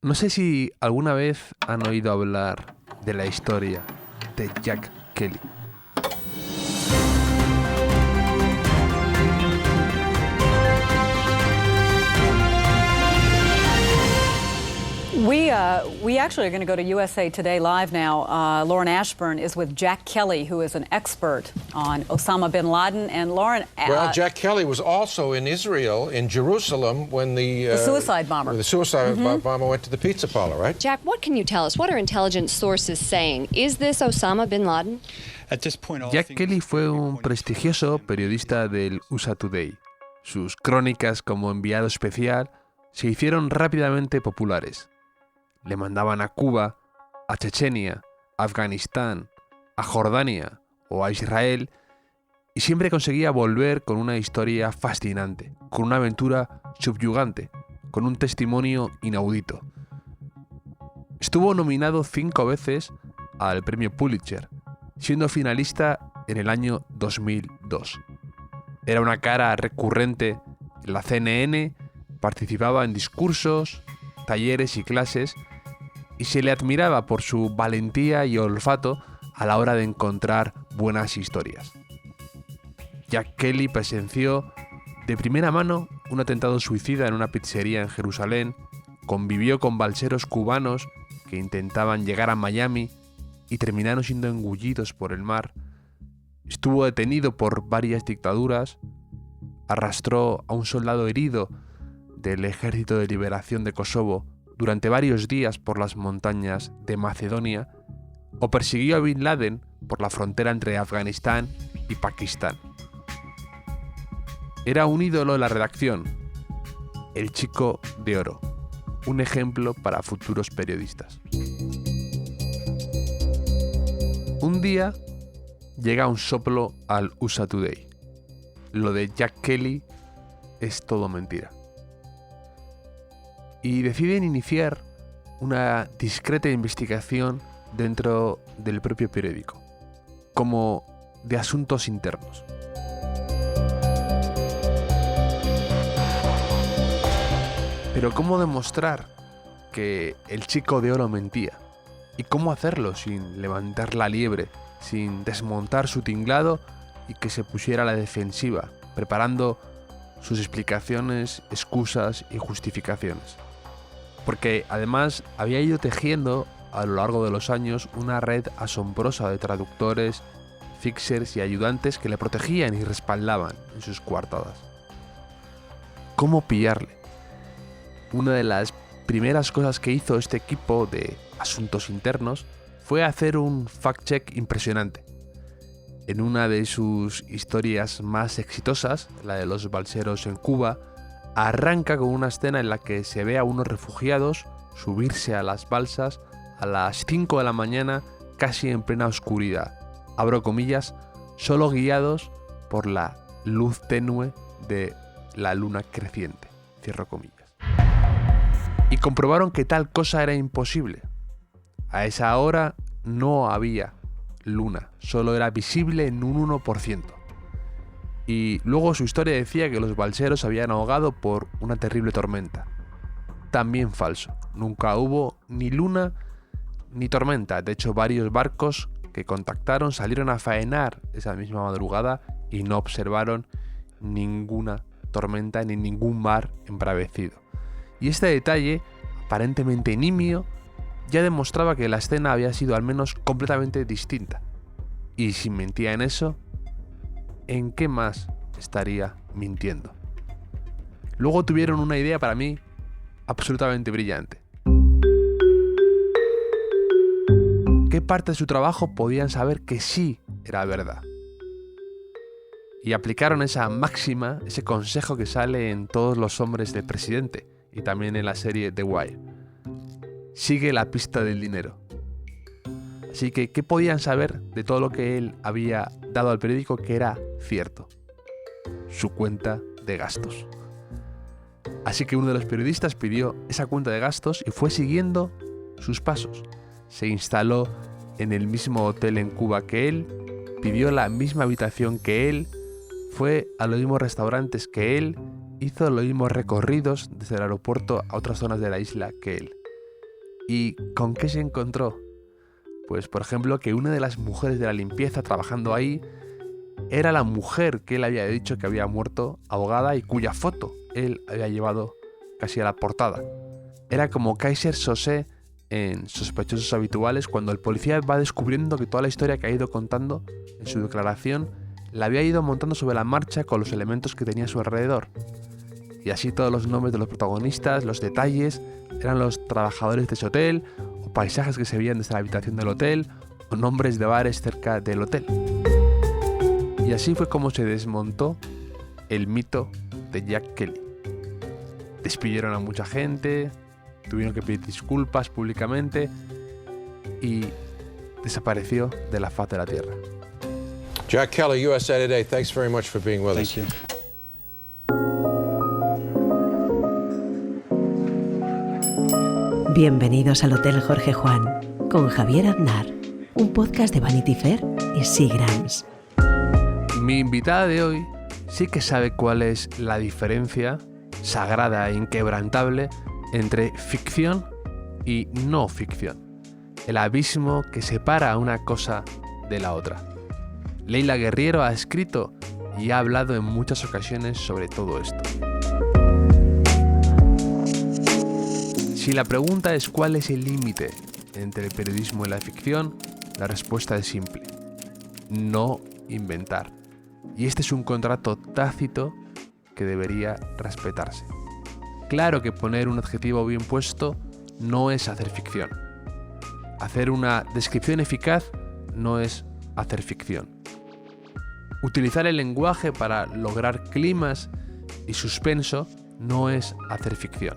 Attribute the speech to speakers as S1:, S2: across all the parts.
S1: No sé si alguna vez han oído hablar de la historia de Jack Kelly.
S2: We actually are going to go to USA Today Live now. Lauren Ashburn is with Jack Kelly, who is an expert on Osama bin Laden. And Lauren,
S3: well, Jack Kelly was also in Israel, in Jerusalem, when the
S2: suicide bomber.
S3: The suicide bomber went to the pizza parlor, right?
S4: Jack, what can you tell us? What are intelligence sources saying? Is this Osama bin Laden?
S1: Jack Kelly fue un prestigioso periodista del USA Today. Sus crónicas como enviado especial se hicieron rápidamente populares. Le mandaban a Cuba, a Chechenia, a Afganistán, a Jordania o a Israel y siempre conseguía volver con una historia fascinante, con una aventura subyugante, con un testimonio inaudito. Estuvo nominado 5 veces al premio Pulitzer, siendo finalista en el año 2002. Era una cara recurrente en la CNN, participaba en discursos, talleres y clases, y se le admiraba por su valentía y olfato a la hora de encontrar buenas historias. Jack Kelly presenció de primera mano un atentado suicida en una pizzería en Jerusalén, convivió con balseros cubanos que intentaban llegar a Miami y terminaron siendo engullidos por el mar, estuvo detenido por varias dictaduras, arrastró a un soldado herido del Ejército de Liberación de Kosovo durante varios días por las montañas de Macedonia, o persiguió a Bin Laden por la frontera entre Afganistán y Pakistán. Era un ídolo en la redacción, el chico de oro, un ejemplo para futuros periodistas. Un día llega un soplo al USA Today. Lo de Jack Kelly es todo mentira. Y deciden iniciar una discreta investigación dentro del propio periódico, como de asuntos internos. Pero ¿cómo demostrar que el chico de oro mentía? ¿Y cómo hacerlo sin levantar la liebre, sin desmontar su tinglado y que se pusiera a la defensiva, preparando sus explicaciones, excusas y justificaciones? Porque además había ido tejiendo a lo largo de los años una red asombrosa de traductores, fixers y ayudantes que le protegían y respaldaban en sus coartadas. ¿Cómo pillarle? Una de las primeras cosas que hizo este equipo de asuntos internos fue hacer un fact-check impresionante. En una de sus historias más exitosas, la de los balseros en Cuba, arranca con una escena en la que se ve a unos refugiados subirse a las balsas a las 5 de la mañana, casi en plena oscuridad, abro comillas, solo guiados por la luz tenue de la luna creciente, cierro comillas. Y comprobaron que tal cosa era imposible. A esa hora no había luna, solo era visible en un 1%. Y luego su historia decía que los balseros se habían ahogado por una terrible tormenta. También falso, nunca hubo ni luna ni tormenta. De hecho, varios barcos que contactaron salieron a faenar esa misma madrugada y no observaron ninguna tormenta ni ningún mar embravecido. Y este detalle, aparentemente nimio, ya demostraba que la escena había sido al menos completamente distinta. Y si mentía en eso, ¿en qué más estaría mintiendo? Luego tuvieron una idea para mí absolutamente brillante. ¿Qué parte de su trabajo podían saber que sí era verdad? Y aplicaron esa máxima, ese consejo que sale en Todos los hombres del presidente y también en la serie The Wire. Sigue la pista del dinero. Así que, ¿qué podían saber de todo lo que él había dado al periódico que era cierto? Su cuenta de gastos. Así que uno de los periodistas pidió esa cuenta de gastos y fue siguiendo sus pasos. Se instaló en el mismo hotel en Cuba que él, pidió la misma habitación que él, fue a los mismos restaurantes que él, hizo los mismos recorridos desde el aeropuerto a otras zonas de la isla que él. ¿Y con qué se encontró? Pues, por ejemplo, que una de las mujeres de la limpieza trabajando ahí era la mujer que él había dicho que había muerto ahogada y cuya foto él había llevado casi a la portada. Era como Keyser Söze en Sospechosos Habituales, cuando el policía va descubriendo que toda la historia que ha ido contando en su declaración la había ido montando sobre la marcha con los elementos que tenía a su alrededor. Y así todos los nombres de los protagonistas, los detalles, eran los trabajadores de ese hotel, o paisajes que se veían desde la habitación del hotel, o nombres de bares cerca del hotel. Y así fue como se desmontó el mito de Jack Kelly. Despidieron a mucha gente, tuvieron que pedir disculpas públicamente y desapareció de la faz de la tierra.
S3: Jack Kelly, USA Today, thanks very much for being with us.
S5: Thank you.
S6: Bienvenidos al Hotel Jorge Juan con Javier Aznar, un podcast de Vanity Fair y Seagrams.
S1: Mi invitada de hoy sí que sabe cuál es la diferencia sagrada e inquebrantable entre ficción y no ficción. El abismo que separa una cosa de la otra. Leila Guerriero ha escrito y ha hablado en muchas ocasiones sobre todo esto. Si la pregunta es cuál es el límite entre el periodismo y la ficción, la respuesta es simple: no inventar. Y este es un contrato tácito que debería respetarse. Claro que poner un adjetivo bien puesto no es hacer ficción. Hacer una descripción eficaz no es hacer ficción. Utilizar el lenguaje para lograr climas y suspenso no es hacer ficción.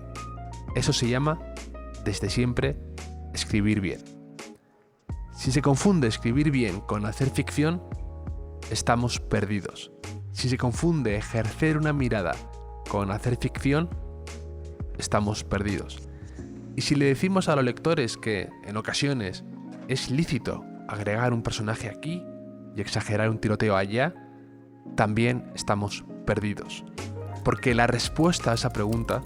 S1: Eso se llama, desde siempre, escribir bien. Si se confunde escribir bien con hacer ficción, estamos perdidos. Si se confunde ejercer una mirada con hacer ficción, estamos perdidos. Y si le decimos a los lectores que, en ocasiones, es lícito agregar un personaje aquí y exagerar un tiroteo allá, también estamos perdidos. Porque la respuesta a esa pregunta,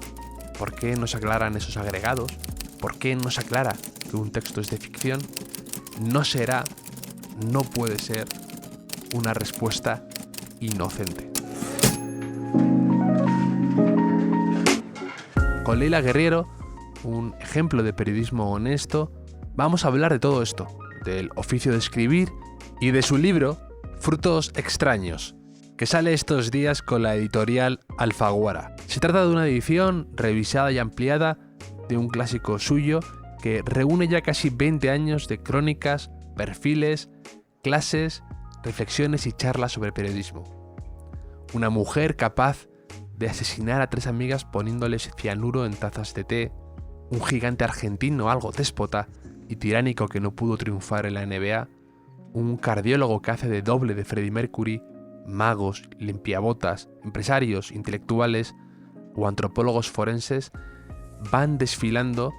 S1: ¿por qué no se aclaran esos agregados? ¿Por qué no se aclara que un texto es de ficción? No puede ser una respuesta inocente. Con Leila Guerriero, un ejemplo de periodismo honesto, vamos a hablar de todo esto, del oficio de escribir y de su libro Frutos extraños, que sale estos días con la editorial Alfaguara. Se trata de una edición revisada y ampliada de un clásico suyo que reúne ya casi 20 años de crónicas, perfiles, clases, reflexiones y charlas sobre periodismo. Una mujer capaz de asesinar a 3 amigas poniéndoles cianuro en tazas de té, un gigante argentino algo déspota y tiránico que no pudo triunfar en la NBA, un cardiólogo que hace de doble de Freddie Mercury, magos, limpiabotas, empresarios, intelectuales o antropólogos forenses van desfilando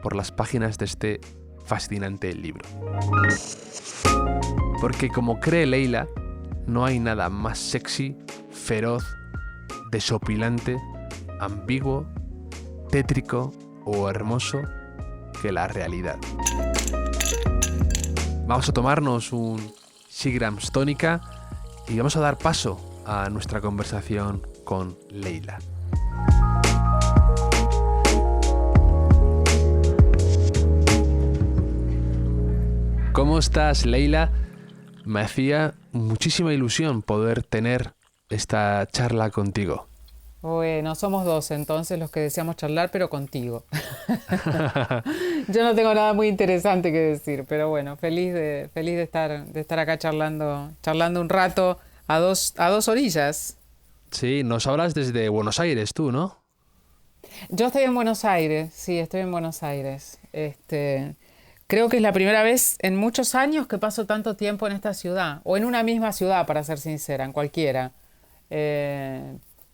S1: por las páginas de este fascinante libro. Porque como cree Leila, no hay nada más sexy, feroz, desopilante, ambiguo, tétrico o hermoso que la realidad. Vamos a tomarnos un Seagrams tónica y vamos a dar paso a nuestra conversación con Leila. ¿Cómo estás, Leila? Me hacía muchísima ilusión poder tener esta charla contigo.
S7: Bueno, somos 2 entonces los que deseamos charlar, pero contigo. Yo no tengo nada muy interesante que decir, pero bueno, feliz de estar acá charlando un rato a dos orillas.
S1: Sí, nos hablas desde Buenos Aires, tú, ¿no?
S7: Yo estoy en Buenos Aires, sí, estoy en Buenos Aires. Creo que es la primera vez en muchos años que paso tanto tiempo en esta ciudad, o en una misma ciudad, para ser sincera, en cualquiera.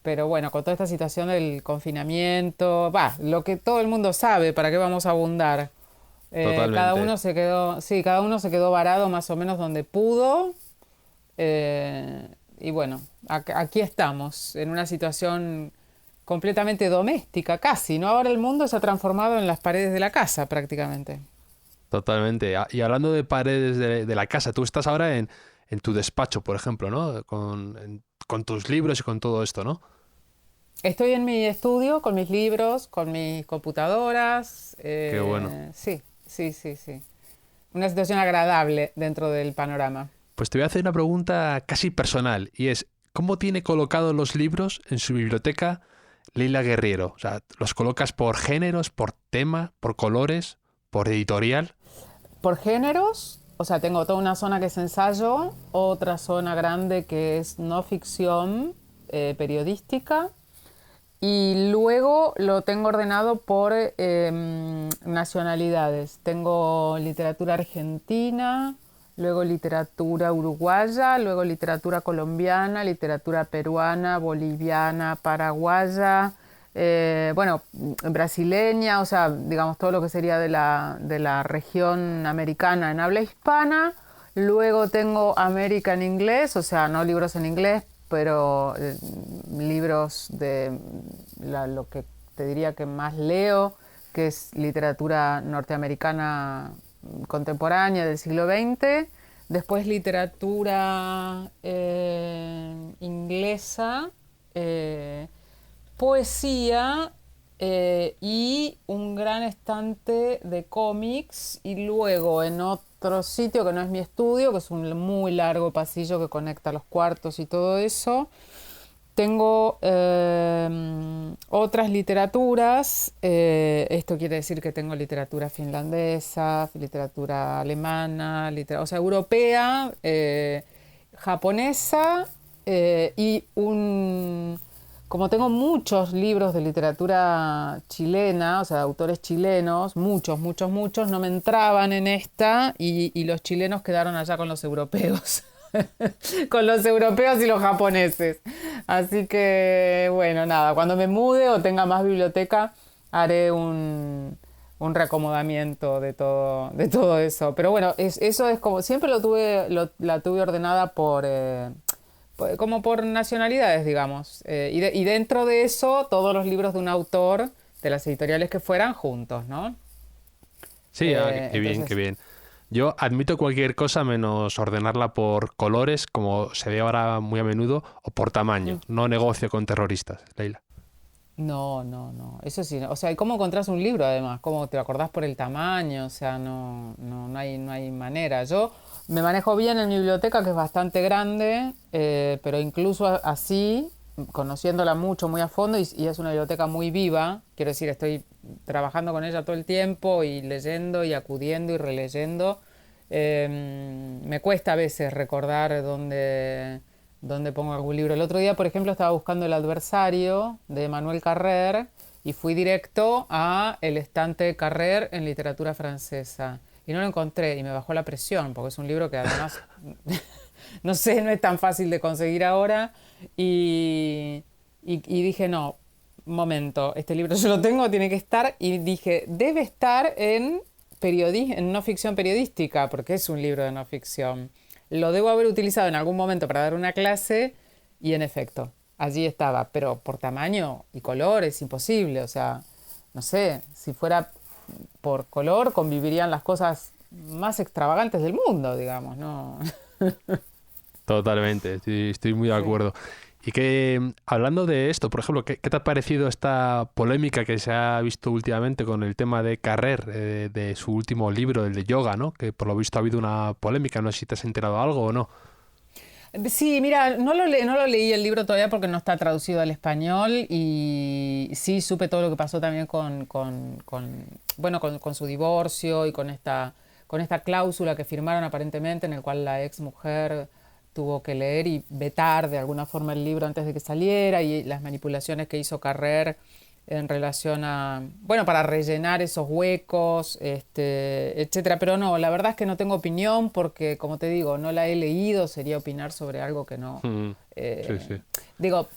S7: Pero bueno, con toda esta situación del confinamiento, lo que todo el mundo sabe, ¿para qué vamos a abundar?
S1: Totalmente.
S7: Cada uno se quedó varado más o menos donde pudo. Y bueno, aquí estamos, en una situación completamente doméstica, casi, ¿no? Ahora el mundo se ha transformado en las paredes de la casa prácticamente.
S1: Totalmente. Y hablando de paredes de la casa, tú estás ahora en tu despacho, por ejemplo, ¿no? Con tus libros y con todo esto, ¿no?
S7: Estoy en mi estudio con mis libros, con mis computadoras.
S1: Qué bueno.
S7: Sí, sí, sí, sí. Una situación agradable dentro del panorama.
S1: Pues te voy a hacer una pregunta casi personal y es, ¿cómo tiene colocados los libros en su biblioteca Leila Guerriero? O sea, ¿los colocas por géneros, por tema, por colores, por editorial?
S7: Por géneros, o sea, tengo toda una zona que es ensayo, otra zona grande que es no ficción periodística, y luego lo tengo ordenado por nacionalidades. Tengo literatura argentina, luego literatura uruguaya, luego literatura colombiana, literatura peruana, boliviana, paraguaya, brasileña, o sea, digamos todo lo que sería de la región americana en habla hispana. Luego tengo América en inglés, o sea, no libros en inglés, pero libros de lo que te diría que más leo, que es literatura norteamericana contemporánea del siglo XX. Después literatura inglesa, poesía y un gran estante de cómics, y luego en otro sitio que no es mi estudio, que es un muy largo pasillo que conecta los cuartos y todo eso, tengo otras literaturas. Esto quiere decir que tengo literatura finlandesa, literatura alemana, o sea, europea, japonesa, y como tengo muchos libros de literatura chilena, o sea, de autores chilenos, muchos, no me entraban en esta, y los chilenos quedaron allá con los europeos. Con los europeos y los japoneses. Así que, bueno, nada, cuando me mude o tenga más biblioteca, haré un reacomodamiento de todo eso. Pero bueno, eso es como, siempre la tuve ordenada como por nacionalidades, digamos. Y dentro de eso, todos los libros de un autor, de las editoriales que fueran, juntos, ¿no?
S1: Sí, qué bien, qué bien. Yo admito cualquier cosa menos ordenarla por colores, como se ve ahora muy a menudo, o por tamaño. No negocio con terroristas, Leila.
S7: No. Eso sí, o sea, ¿y cómo encontrás un libro además? ¿Cómo te lo acordás por el tamaño? O sea, no hay manera. Yo me manejo bien en mi biblioteca, que es bastante grande, pero incluso así, conociéndola mucho, muy a fondo, y es una biblioteca muy viva, quiero decir, estoy trabajando con ella todo el tiempo y leyendo y acudiendo y releyendo. Me cuesta a veces recordar dónde pongo algún libro. El otro día, por ejemplo, estaba buscando El adversario de Emmanuel Carrère y fui directo a el estante de Carrère en literatura francesa y no lo encontré, y me bajó la presión porque es un libro que además no sé, no es tan fácil de conseguir ahora, y dije, no, momento, este libro yo lo tengo, tiene que estar, y dije, debe estar en no ficción periodística, porque es un libro de no ficción. Lo debo haber utilizado en algún momento para dar una clase, y en efecto, allí estaba, pero por tamaño y color es imposible. O sea, no sé, si fuera por color convivirían las cosas más extravagantes del mundo, digamos, ¿no?
S1: Totalmente, estoy muy de acuerdo. Y que, hablando de esto, por ejemplo, ¿qué te ha parecido esta polémica que se ha visto últimamente con el tema de Carrère, de su último libro, el de yoga, ¿no? Que por lo visto ha habido una polémica, no sé si te has enterado algo o no.
S7: Sí, mira, no lo leí el libro todavía porque no está traducido al español, y sí supe todo lo que pasó también con su divorcio y con esta cláusula que firmaron aparentemente, en el cual la ex mujer tuvo que leer y vetar de alguna forma el libro antes de que saliera, y las manipulaciones que hizo Carrère en relación a, para rellenar esos huecos, etcétera. Pero no, la verdad es que no tengo opinión porque, como te digo, no la he leído, sería opinar sobre algo que no...
S1: Sí.
S7: Digo,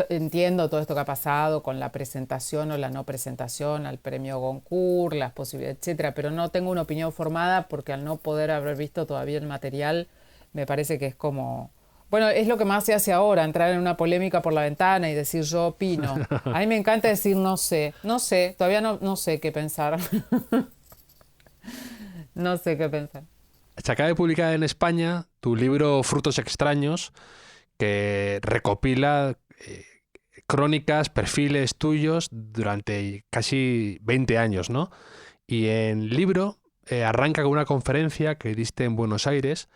S7: entiendo todo esto que ha pasado con la presentación o la no presentación al premio Goncourt, las posibilidades, etcétera, pero no tengo una opinión formada porque, al no poder haber visto todavía el material, me parece que es como Bueno, es lo que más se hace ahora, entrar en una polémica por la ventana y decir yo opino. A mí me encanta decir no sé, todavía no sé qué pensar. No sé qué pensar.
S1: Se acaba de publicar en España tu libro Frutos extraños, que recopila crónicas, perfiles tuyos durante casi 20 años, ¿no? Y en el libro arranca con una conferencia que diste en Buenos Aires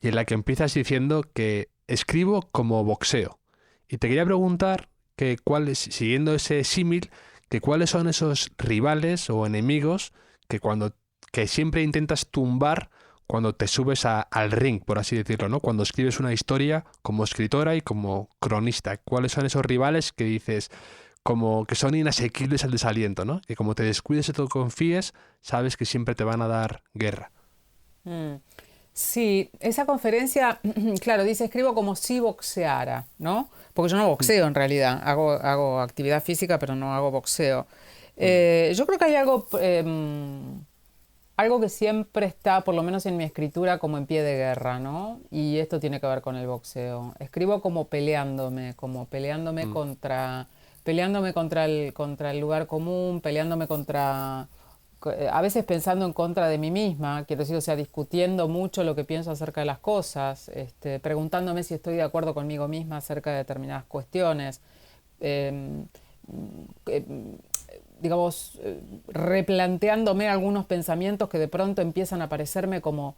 S1: y en la que empiezas diciendo que escribo como boxeo. Y te quería preguntar que siguiendo ese símil, que cuáles son esos rivales o enemigos que siempre intentas tumbar cuando te subes al ring, por así decirlo, ¿no? Cuando escribes una historia como escritora y como cronista. ¿Cuáles son esos rivales que dices como que son inasequibles al desaliento, ¿no? Que como te descuides y te confíes, sabes que siempre te van a dar guerra.
S7: Sí, esa conferencia, claro, dice escribo como si boxeara, ¿no? Porque yo no boxeo en realidad, hago actividad física, pero no hago boxeo. Yo creo que hay algo que siempre está, por lo menos en mi escritura, como en pie de guerra, ¿no? Y esto tiene que ver con el boxeo. Escribo como peleándome contra el lugar común, peleándome a veces pensando en contra de mí misma, quiero decir, o sea, discutiendo mucho lo que pienso acerca de las cosas, preguntándome si estoy de acuerdo conmigo misma acerca de determinadas cuestiones. Digamos, replanteándome algunos pensamientos que de pronto empiezan a parecerme como,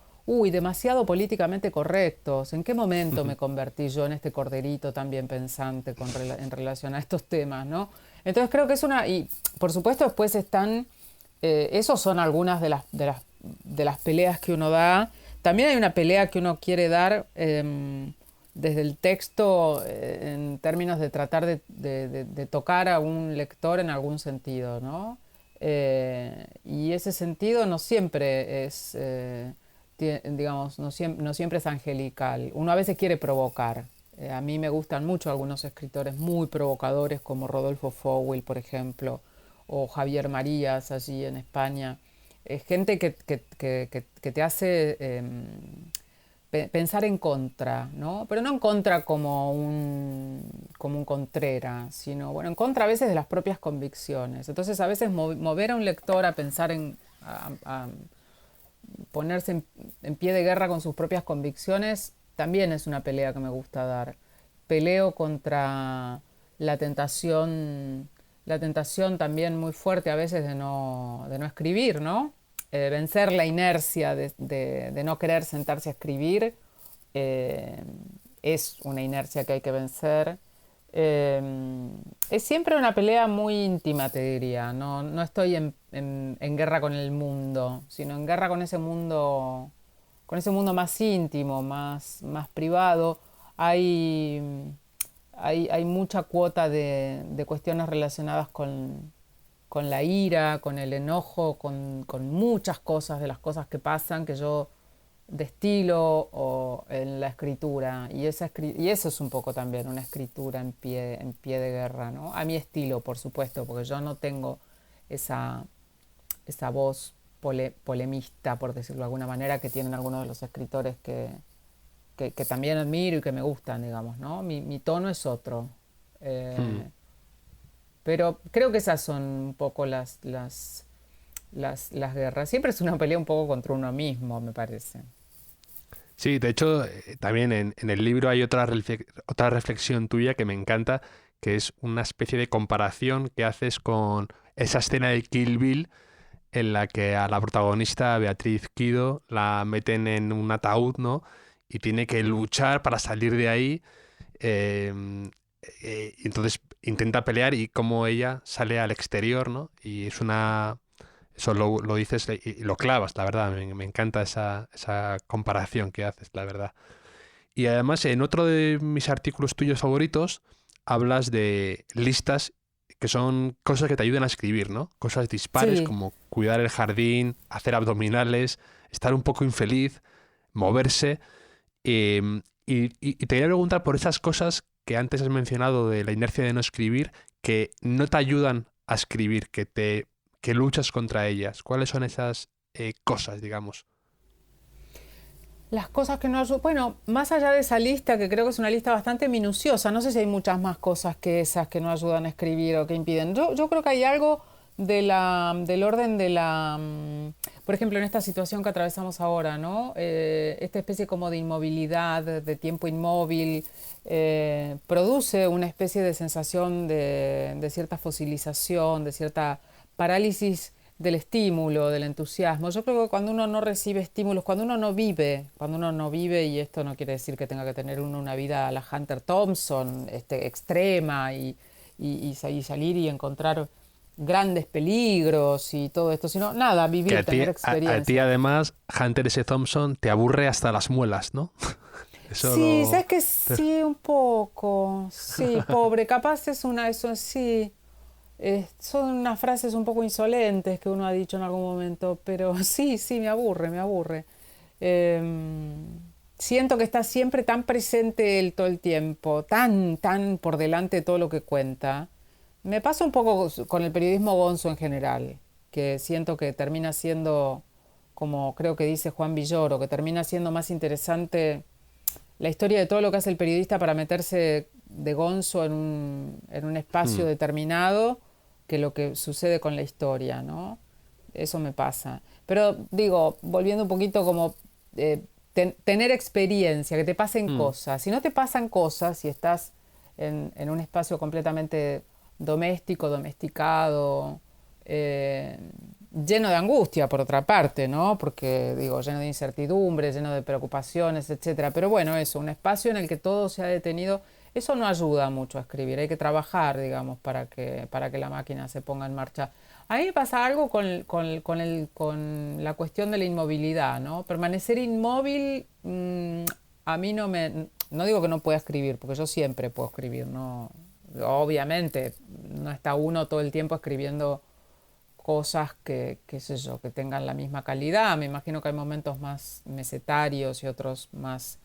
S7: demasiado políticamente correctos. ¿En qué momento me convertí yo en este corderito tan bien pensante en relación a estos temas, ¿no? Entonces creo que y por supuesto después están, esos son algunas de las peleas que uno da. También hay una pelea que uno quiere dar desde el texto en términos de tratar de tocar a un lector en algún sentido, ¿no? Y ese sentido no siempre es, digamos, no siempre es angelical. Uno a veces quiere provocar. A mí me gustan mucho algunos escritores muy provocadores como Rodolfo Fowell, por ejemplo, o Javier Marías allí en España. Gente que te hace pensar en contra, ¿no? Pero no en contra como un contrera, sino, bueno, en contra a veces de las propias convicciones. Entonces, a veces mover a un lector a pensar a ponerse en pie de guerra con sus propias convicciones también es una pelea que me gusta dar. Peleo contra la tentación también muy fuerte a veces de no escribir, ¿no? Vencer la inercia de no querer sentarse a escribir es una inercia que hay que vencer. Es siempre una pelea muy íntima, te diría. No estoy en guerra con el mundo, sino en guerra con ese mundo más íntimo, más privado. Hay mucha cuota de cuestiones relacionadas con la ira, con el enojo, con muchas cosas de las cosas que pasan que yo destilo en la escritura. Y eso es un poco también una escritura en pie de guerra, ¿no? A mi estilo, por supuesto, porque yo no tengo esa voz polemista, por decirlo de alguna manera, que tienen algunos de los escritores que también admiro y que me gustan, digamos, ¿no? Mi tono es otro. Pero creo que esas son un poco las guerras. Siempre es una pelea un poco contra uno mismo, me parece.
S1: Sí, de hecho, también en el libro hay otra reflexión tuya que me encanta, que es una especie de comparación que haces con esa escena de Kill Bill en la que a la protagonista, Beatriz Kido, la meten en un ataúd, ¿no? Y tiene que luchar para salir de ahí. Entonces intenta pelear y cómo ella sale al exterior, ¿no? Y es eso lo dices y lo clavas, la verdad. Me encanta esa comparación que haces, la verdad. Y además, en otro de mis artículos tuyos favoritos, hablas de listas que son cosas que te ayudan a escribir, ¿no? Cosas dispares,
S7: Sí.
S1: como cuidar el jardín, hacer abdominales, estar un poco infeliz, moverse. Y te quería preguntar por esas cosas que antes has mencionado de la inercia de no escribir, que no te ayudan a escribir, que luchas contra ellas. ¿Cuáles son esas cosas, digamos?
S7: Las cosas que no ayudan. Bueno, más allá de esa lista, que creo que es una lista bastante minuciosa, no sé si hay muchas más cosas que esas que no ayudan a escribir o que impiden. Yo creo que hay algo del orden de la. Por ejemplo, en esta situación que atravesamos ahora, ¿no? Esta especie como de inmovilidad, de tiempo inmóvil, produce una especie de sensación de cierta fosilización, de cierta parálisis del estímulo, del entusiasmo. Yo creo que cuando uno no recibe estímulos, cuando uno no vive, y esto no quiere decir que tenga que tener uno una vida a la Hunter Thompson, extrema, y salir y encontrar grandes peligros y todo esto, sino nada,
S1: Que
S7: vivir, tener
S1: a
S7: experiencia.
S1: ti además, Hunter S. Thompson te aburre hasta las muelas, ¿no? Eso
S7: Sí,
S1: lo-
S7: sabes que sí, un poco. Sí, pobre, capaz es una, eso sí. Son unas frases un poco insolentes que uno ha dicho en algún momento, pero sí, sí, me aburre, me aburre. Siento que está siempre tan presente él todo el tiempo, tan por delante de todo lo que cuenta. Me pasa un poco con el periodismo gonzo en general, que siento que termina siendo, como creo que dice Juan Villoro, que termina siendo más interesante la historia de todo lo que hace el periodista para meterse de gonzo en un espacio determinado que lo que sucede con la historia, ¿no? Eso me pasa. Pero digo, volviendo un poquito como tener experiencia, que te pasen cosas. Si no te pasan cosas, si estás en un espacio completamente doméstico, domesticado, lleno de angustia, por otra parte, ¿no? Porque, digo, lleno de incertidumbre, lleno de preocupaciones, etcétera. Pero bueno, eso, un espacio en el que todo se ha detenido, eso no ayuda mucho a escribir. Hay que trabajar, digamos, para que la máquina se ponga en marcha. A mí me pasa algo con la cuestión de la inmovilidad, ¿no? Permanecer inmóvil, a mí no digo que no pueda escribir, porque yo siempre puedo escribir, ¿no? Obviamente, no está uno todo el tiempo escribiendo cosas qué sé yo, que tengan la misma calidad. Me imagino que hay momentos más mesetarios y otros más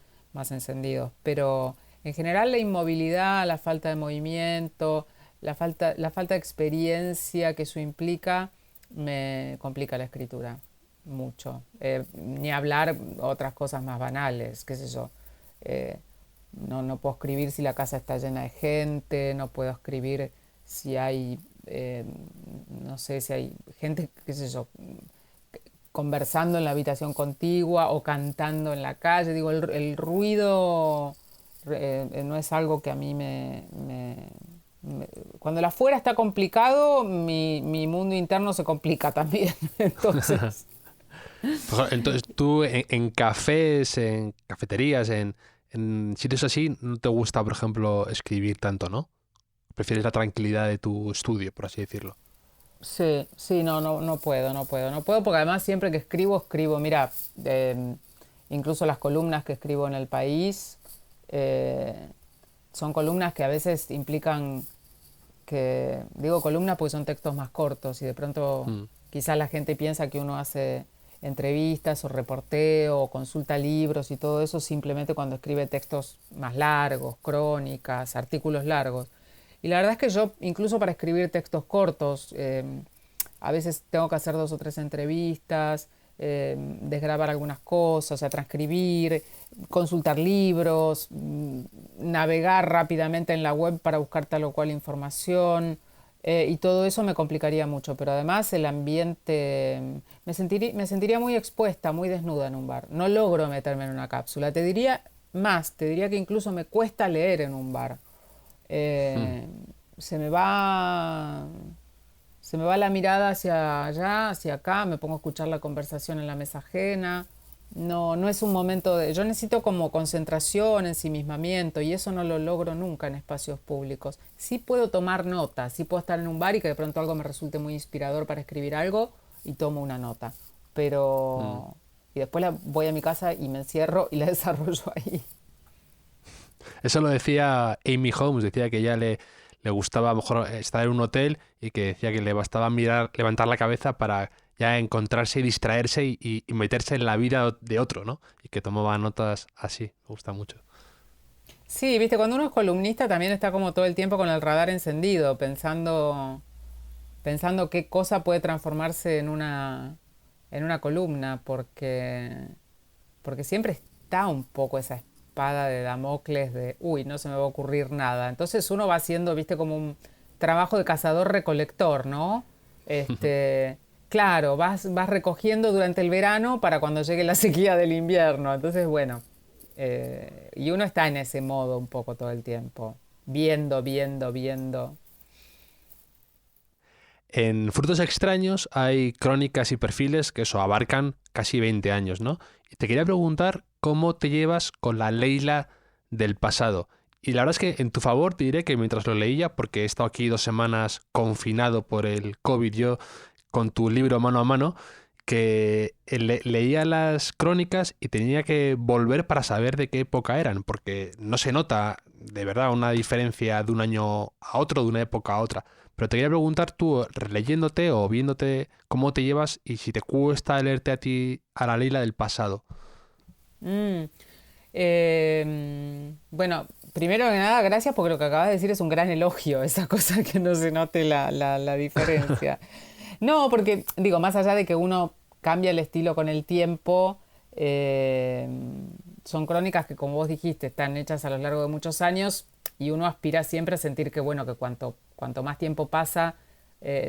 S7: encendidos. Pero en general la inmovilidad, la falta de movimiento, la falta de experiencia que eso implica, me complica la escritura mucho. Ni hablar otras cosas más banales, qué sé yo. No puedo escribir si la casa está llena de gente, no puedo escribir si hay, no sé, si hay gente, qué sé yo, conversando en la habitación contigua o cantando en la calle. Digo, el ruido no es algo que a mí cuando el afuera está complicado, mi mundo interno se complica también. Entonces,
S1: Entonces, tú en cafés, en cafeterías, en sitios así, no te gusta, por ejemplo, escribir tanto, ¿no? Prefieres la tranquilidad de tu estudio, por así decirlo.
S7: sí, sí, no puedo, porque además siempre que escribo, mira, incluso las columnas que escribo en El País, son columnas que a veces implican digo columnas porque son textos más cortos y de pronto quizás la gente piensa que uno hace entrevistas o reporteo o consulta libros y todo eso simplemente cuando escribe textos más largos, crónicas, artículos largos. Y la verdad es que yo, incluso para escribir textos cortos, a veces tengo que hacer 2 o 3 entrevistas, desgrabar algunas cosas, o sea, transcribir, consultar libros, navegar rápidamente en la web para buscar tal o cual información, y todo eso me complicaría mucho. Pero además el ambiente, me sentiría muy expuesta, muy desnuda en un bar. No logro meterme en una cápsula. Te diría que incluso me cuesta leer en un bar. Se me va la mirada hacia allá, hacia acá, me pongo a escuchar la conversación en la mesa ajena. No es un momento yo necesito como concentración, ensimismamiento, y eso no lo logro nunca en espacios públicos. Sí puedo tomar notas, sí puedo estar en un bar y que de pronto algo me resulte muy inspirador para escribir algo y tomo una nota. Pero y después voy a mi casa y me encierro y la desarrollo ahí.
S1: Eso lo decía Amy Holmes, decía que ella le gustaba a lo mejor estar en un hotel y que decía que le bastaba levantar la cabeza para ya encontrarse y distraerse y meterse en la vida de otro, ¿no? Y que tomaba notas así, me gusta mucho.
S7: Sí, viste, cuando uno es columnista también está como todo el tiempo con el radar encendido, pensando qué cosa puede transformarse en una columna, porque siempre está un poco esa espada de Damocles de, uy, no se me va a ocurrir nada. Entonces uno va haciendo, viste, como un trabajo de cazador-recolector, ¿no? Claro, vas recogiendo durante el verano para cuando llegue la sequía del invierno. Entonces, bueno, y uno está en ese modo un poco todo el tiempo, viendo.
S1: En Frutos Extraños hay crónicas y perfiles que eso abarcan casi 20 años, ¿no? Y te quería preguntar cómo te llevas con la Leila del pasado. Y la verdad es que en tu favor te diré que mientras lo leía, porque he estado aquí 2 semanas confinado por el COVID, yo con tu libro mano a mano, que leía las crónicas y tenía que volver para saber de qué época eran, porque no se nota de verdad una diferencia de un año a otro, de una época a otra. Pero te quería preguntar tú, releyéndote o viéndote, cómo te llevas y si te cuesta leerte a ti a la Leila del pasado.
S7: Mm, bueno, primero que nada, gracias porque lo que acabas de decir es un gran elogio, esa cosa que no se note la diferencia. No, porque digo, más allá de que uno cambia el estilo con el tiempo, son crónicas que, como vos dijiste, están hechas a lo largo de muchos años y uno aspira siempre a sentir que, bueno, que cuanto más tiempo pasa,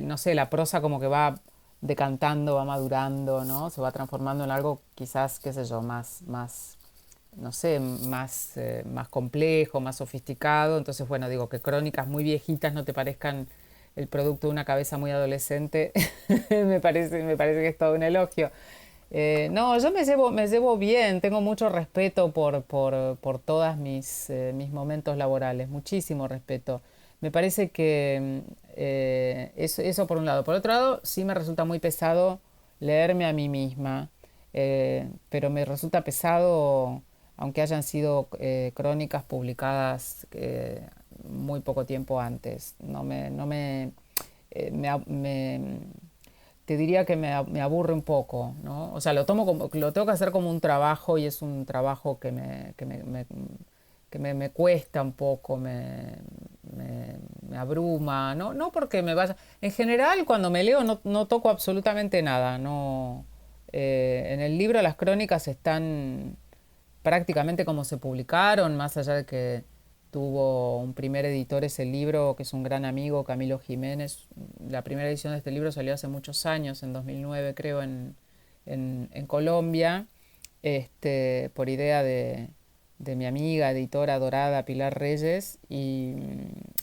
S7: no sé, la prosa como que va decantando, va madurando, ¿no? Se va transformando en algo quizás, qué sé yo, más no sé, más complejo, más sofisticado. Entonces, bueno, digo, que crónicas muy viejitas no te parezcan el producto de una cabeza muy adolescente, me parece que es todo un elogio. No, yo me llevo bien, tengo mucho respeto por todos mis momentos laborales, muchísimo respeto. Me parece que eso por un lado. Por otro lado, sí me resulta muy pesado leerme a mí misma, pero me resulta pesado, aunque hayan sido crónicas publicadas muy poco tiempo antes. Te diría que me aburre un poco, ¿no? O sea, lo tengo que hacer como un trabajo y es un trabajo que me cuesta un poco, me abruma, no porque me vaya. En general, cuando me leo no toco absolutamente nada, no. En el libro las crónicas están prácticamente como se publicaron, más allá de que tuvo un primer editor ese libro, que es un gran amigo, Camilo Jiménez. La primera edición de este libro salió hace muchos años, en 2009 creo, en Colombia, por idea de mi amiga, editora adorada Pilar Reyes, y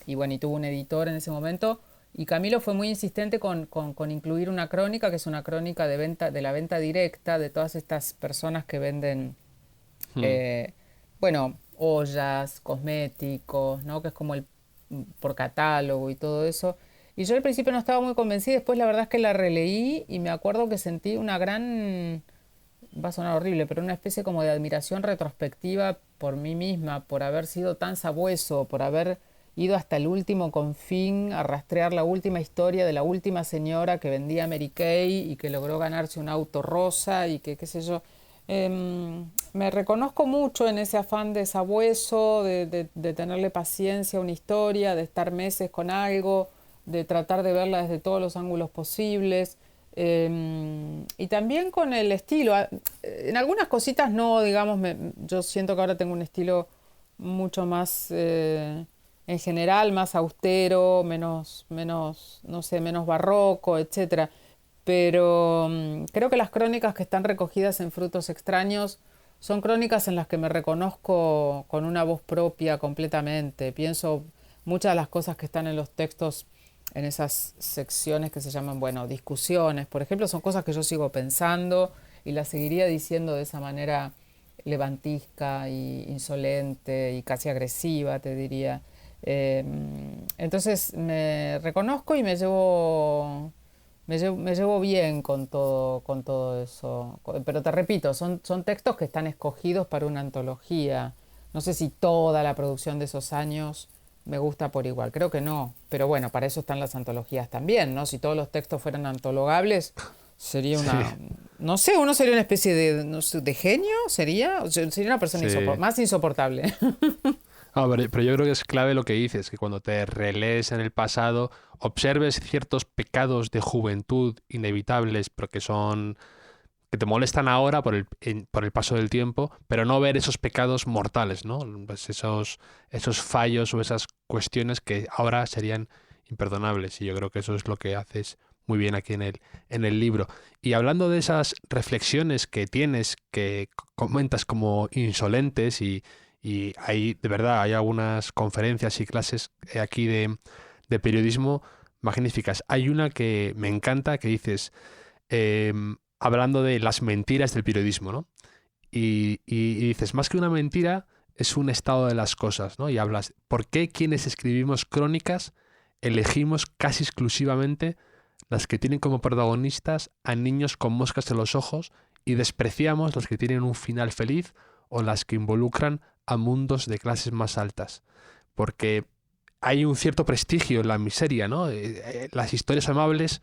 S7: bueno, y tuvo un editor en ese momento, y Camilo fue muy insistente con incluir una crónica, que es una crónica de la venta directa de todas estas personas que venden, bueno, ollas, cosméticos, ¿no? Que es como por catálogo y todo eso. Y yo al principio no estaba muy convencida, después la verdad es que la releí y me acuerdo que sentí una gran, va a sonar horrible, pero una especie como de admiración retrospectiva por mí misma, por haber sido tan sabueso, por haber ido hasta el último confín a rastrear la última historia de la última señora que vendía Mary Kay y que logró ganarse un auto rosa y que qué sé yo. Me reconozco mucho en ese afán de sabueso, de tenerle paciencia a una historia, de estar meses con algo, de tratar de verla desde todos los ángulos posibles, y también con el estilo. En algunas cositas no, digamos, yo siento que ahora tengo un estilo mucho más, en general, más austero, menos, no sé, menos barroco, etcétera. Pero creo que las crónicas que están recogidas en Frutos Extraños son crónicas en las que me reconozco con una voz propia completamente. Pienso muchas de las cosas que están en los textos, en esas secciones que se llaman, bueno, discusiones, por ejemplo, son cosas que yo sigo pensando y las seguiría diciendo de esa manera levantisca y insolente y casi agresiva, te diría. Entonces me reconozco y me llevo bien con todo eso. Pero te repito, son textos que están escogidos para una antología. No sé si toda la producción de esos años me gusta por igual. Creo que no. Pero bueno, para eso están las antologías también, ¿no? Si todos los textos fueran antologables, sería una... Sí. No sé, uno sería una especie de, no sé, de genio, sería una persona más insoportable.
S1: Pero yo creo que es clave lo que dices, que cuando te relees en el pasado, observes ciertos pecados de juventud inevitables, pero que son que te molestan ahora por el paso del tiempo, pero no ver esos pecados mortales, ¿no? Pues esos fallos o esas cuestiones que ahora serían imperdonables. Y yo creo que eso es lo que haces muy bien aquí en el libro. Y hablando de esas reflexiones que tienes, que comentas como insolentes, y hay, de verdad, hay algunas conferencias y clases aquí de periodismo magníficas. Hay una que me encanta que dices, hablando de las mentiras del periodismo, ¿no? Y dices, más que una mentira, es un estado de las cosas, ¿no? Y hablas, ¿por qué quienes escribimos crónicas elegimos casi exclusivamente las que tienen como protagonistas a niños con moscas en los ojos y despreciamos las que tienen un final feliz o las que involucran a mundos de clases más altas? Porque hay un cierto prestigio en la miseria, ¿no? Las historias amables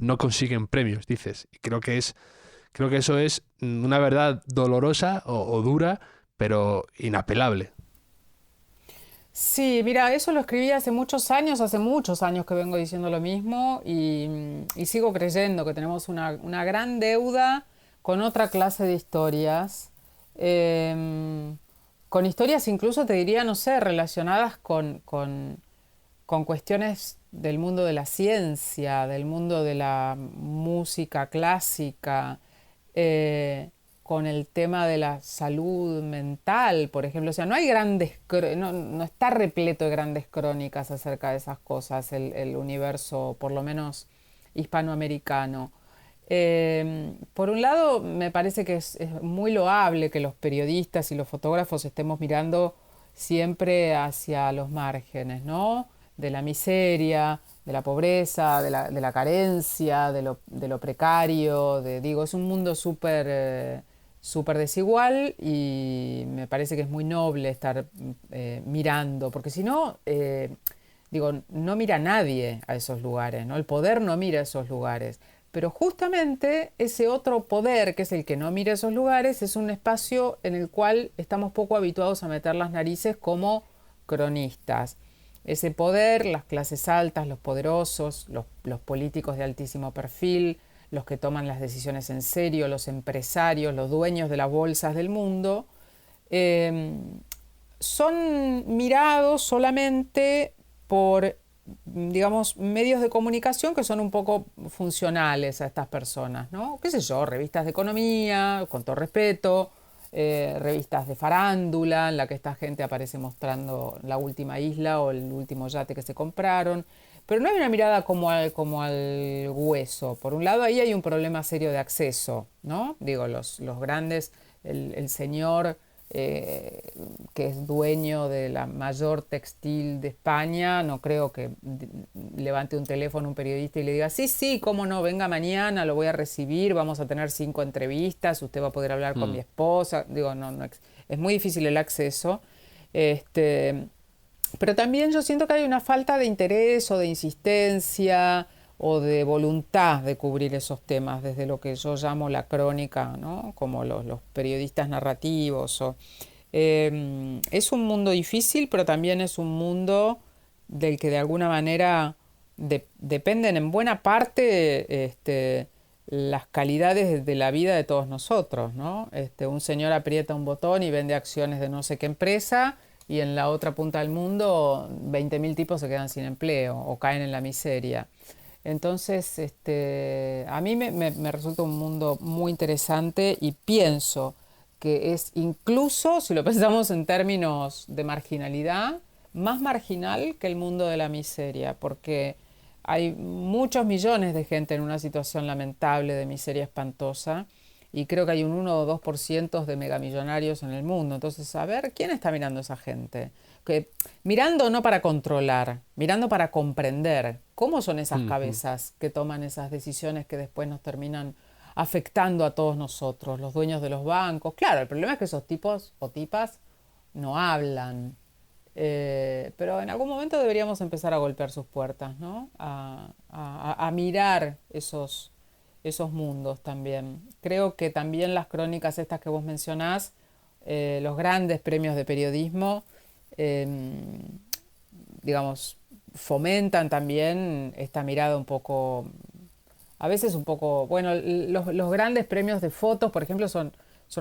S1: no consiguen premios, dices. Y creo que eso es una verdad dolorosa o dura, pero inapelable.
S7: Sí, mira, eso lo escribí hace muchos años que vengo diciendo lo mismo y sigo creyendo que tenemos una gran deuda con otra clase de historias, con historias incluso te diría, no sé, relacionadas con cuestiones del mundo de la ciencia, del mundo de la música clásica, con el tema de la salud mental, por ejemplo. O sea, no hay no está repleto de grandes crónicas acerca de esas cosas, el universo, por lo menos hispanoamericano. Por un lado, me parece que es muy loable que los periodistas y los fotógrafos estemos mirando siempre hacia los márgenes, ¿no? De la miseria, de la pobreza, de la carencia, de lo precario. Digo, es un mundo súper desigual y me parece que es muy noble estar mirando, porque si no, digo, no mira nadie a esos lugares, ¿no? El poder no mira a esos lugares. Pero justamente ese otro poder, que es el que no mira esos lugares, es un espacio en el cual estamos poco habituados a meter las narices como cronistas. Ese poder, las clases altas, los poderosos, los políticos de altísimo perfil, los que toman las decisiones en serio, los empresarios, los dueños de las bolsas del mundo, son mirados solamente por, digamos, medios de comunicación que son un poco funcionales a estas personas, ¿no? Qué sé yo, revistas de economía, con todo respeto, revistas de farándula en la que esta gente aparece mostrando la última isla o el último yate que se compraron, pero no hay una mirada como al hueso. Por un lado, ahí hay un problema serio de acceso, ¿no? Digo, los grandes, el señor que es dueño de la mayor textil de España, no creo que levante un teléfono un periodista y le diga, sí, cómo no, venga mañana, lo voy a recibir, vamos a tener 5 entrevistas, usted va a poder hablar con mi esposa. Digo, no, es muy difícil el acceso. Pero también yo siento que hay una falta de interés o de insistencia o de voluntad de cubrir esos temas desde lo que yo llamo la crónica, ¿no? Como los periodistas narrativos. Es un mundo difícil, pero también es un mundo del que de alguna manera dependen en buena parte las calidades de la vida de todos nosotros, ¿no? Un señor aprieta un botón y vende acciones de no sé qué empresa y en la otra punta del mundo 20.000 tipos se quedan sin empleo o caen en la miseria. Entonces, a mí me resulta un mundo muy interesante y pienso que es incluso, si lo pensamos en términos de marginalidad, más marginal que el mundo de la miseria, porque hay muchos millones de gente en una situación lamentable de miseria espantosa y creo que hay un 1 o 2% de megamillonarios en el mundo. Entonces, a ver, ¿quién está mirando a esa gente? Mirando no para controlar, mirando para comprender cómo son esas cabezas que toman esas decisiones que después nos terminan afectando a todos nosotros, los dueños de los bancos. Claro, el problema es que esos tipos o tipas no hablan, pero en algún momento deberíamos empezar a golpear sus puertas, ¿no? A mirar esos mundos también. Creo que también las crónicas estas que vos mencionás, los grandes premios de periodismo, digamos, fomentan también esta mirada un poco a veces un poco, bueno, los grandes premios de fotos, por ejemplo, son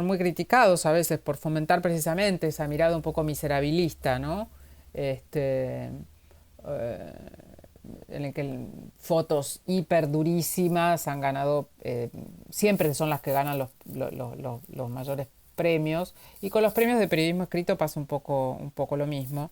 S7: muy criticados a veces por fomentar precisamente esa mirada un poco miserabilista, ¿no? En el que fotos hiper durísimas han ganado, siempre son las que ganan los mayores premios, y con los premios de periodismo escrito pasa un poco lo mismo.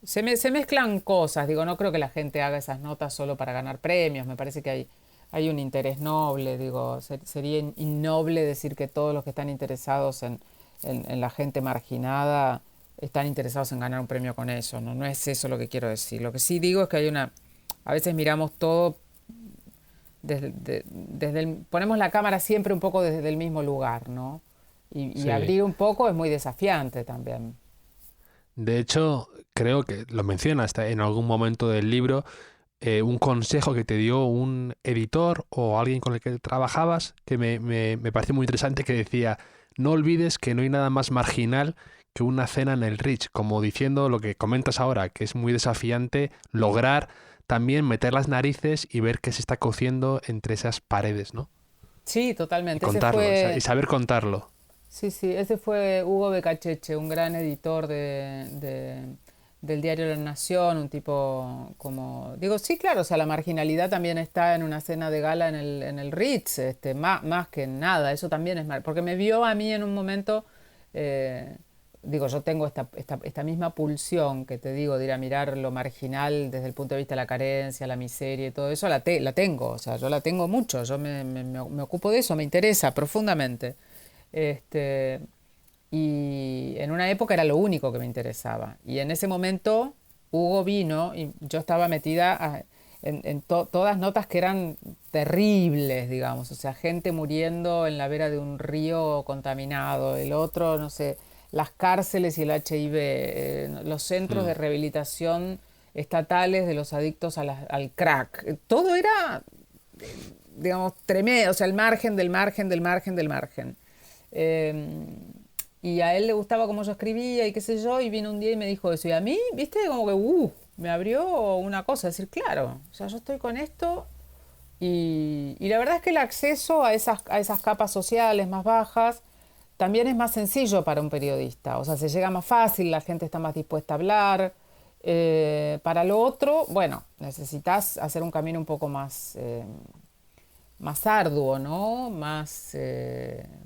S7: Se mezclan cosas, digo, no creo que la gente haga esas notas solo para ganar premios, me parece que hay un interés noble, digo, sería innoble decir que todos los que están interesados en la gente marginada están interesados en ganar un premio con eso, no es eso lo que quiero decir. Lo que sí digo es que a veces miramos todo ponemos la cámara siempre un poco desde el mismo lugar, ¿no? Y
S1: Sí.
S7: abrir un poco es muy desafiante también.
S1: De hecho, creo que lo mencionas en algún momento del libro, un consejo que te dio un editor o alguien con el que trabajabas, que me pareció muy interesante, que decía, no olvides que no hay nada más marginal que una cena en el Ritz, como diciendo lo que comentas ahora, que es muy desafiante lograr también meter las narices y ver qué se está cociendo entre esas paredes, ¿no?
S7: Sí,
S1: Y
S7: totalmente.
S1: contarlo, y saber contarlo.
S7: Sí, ese fue Hugo Becacheche, un gran editor del diario La Nación, un tipo como... Digo, sí, claro, o sea, la marginalidad también está en una cena de gala en el Ritz, más que en nada, eso también es mal, porque me vio a mí en un momento, digo, yo tengo esta misma pulsión que te digo de ir a mirar lo marginal desde el punto de vista de la carencia, la miseria y todo eso, la tengo, o sea, yo la tengo mucho, yo me ocupo de eso, me interesa profundamente. Y en una época era lo único que me interesaba. Y en ese momento Hugo vino y yo estaba metida en todas notas que eran terribles, digamos. O sea, gente muriendo en la vera de un río contaminado. El otro, no sé, las cárceles y el HIV, los centros de rehabilitación estatales de los adictos al crack. Todo era, digamos, tremendo. O sea, el margen del margen del margen del margen. Y a él le gustaba cómo yo escribía y qué sé yo, y vino un día y me dijo eso. Y a mí, viste, como que me abrió una cosa, decir, claro, o sea, yo estoy con esto y la verdad es que el acceso a esas capas sociales más bajas también es más sencillo para un periodista. O sea, se llega más fácil, la gente está más dispuesta a hablar. Para lo otro, bueno, necesitas hacer un camino un poco más arduo, ¿no? Más,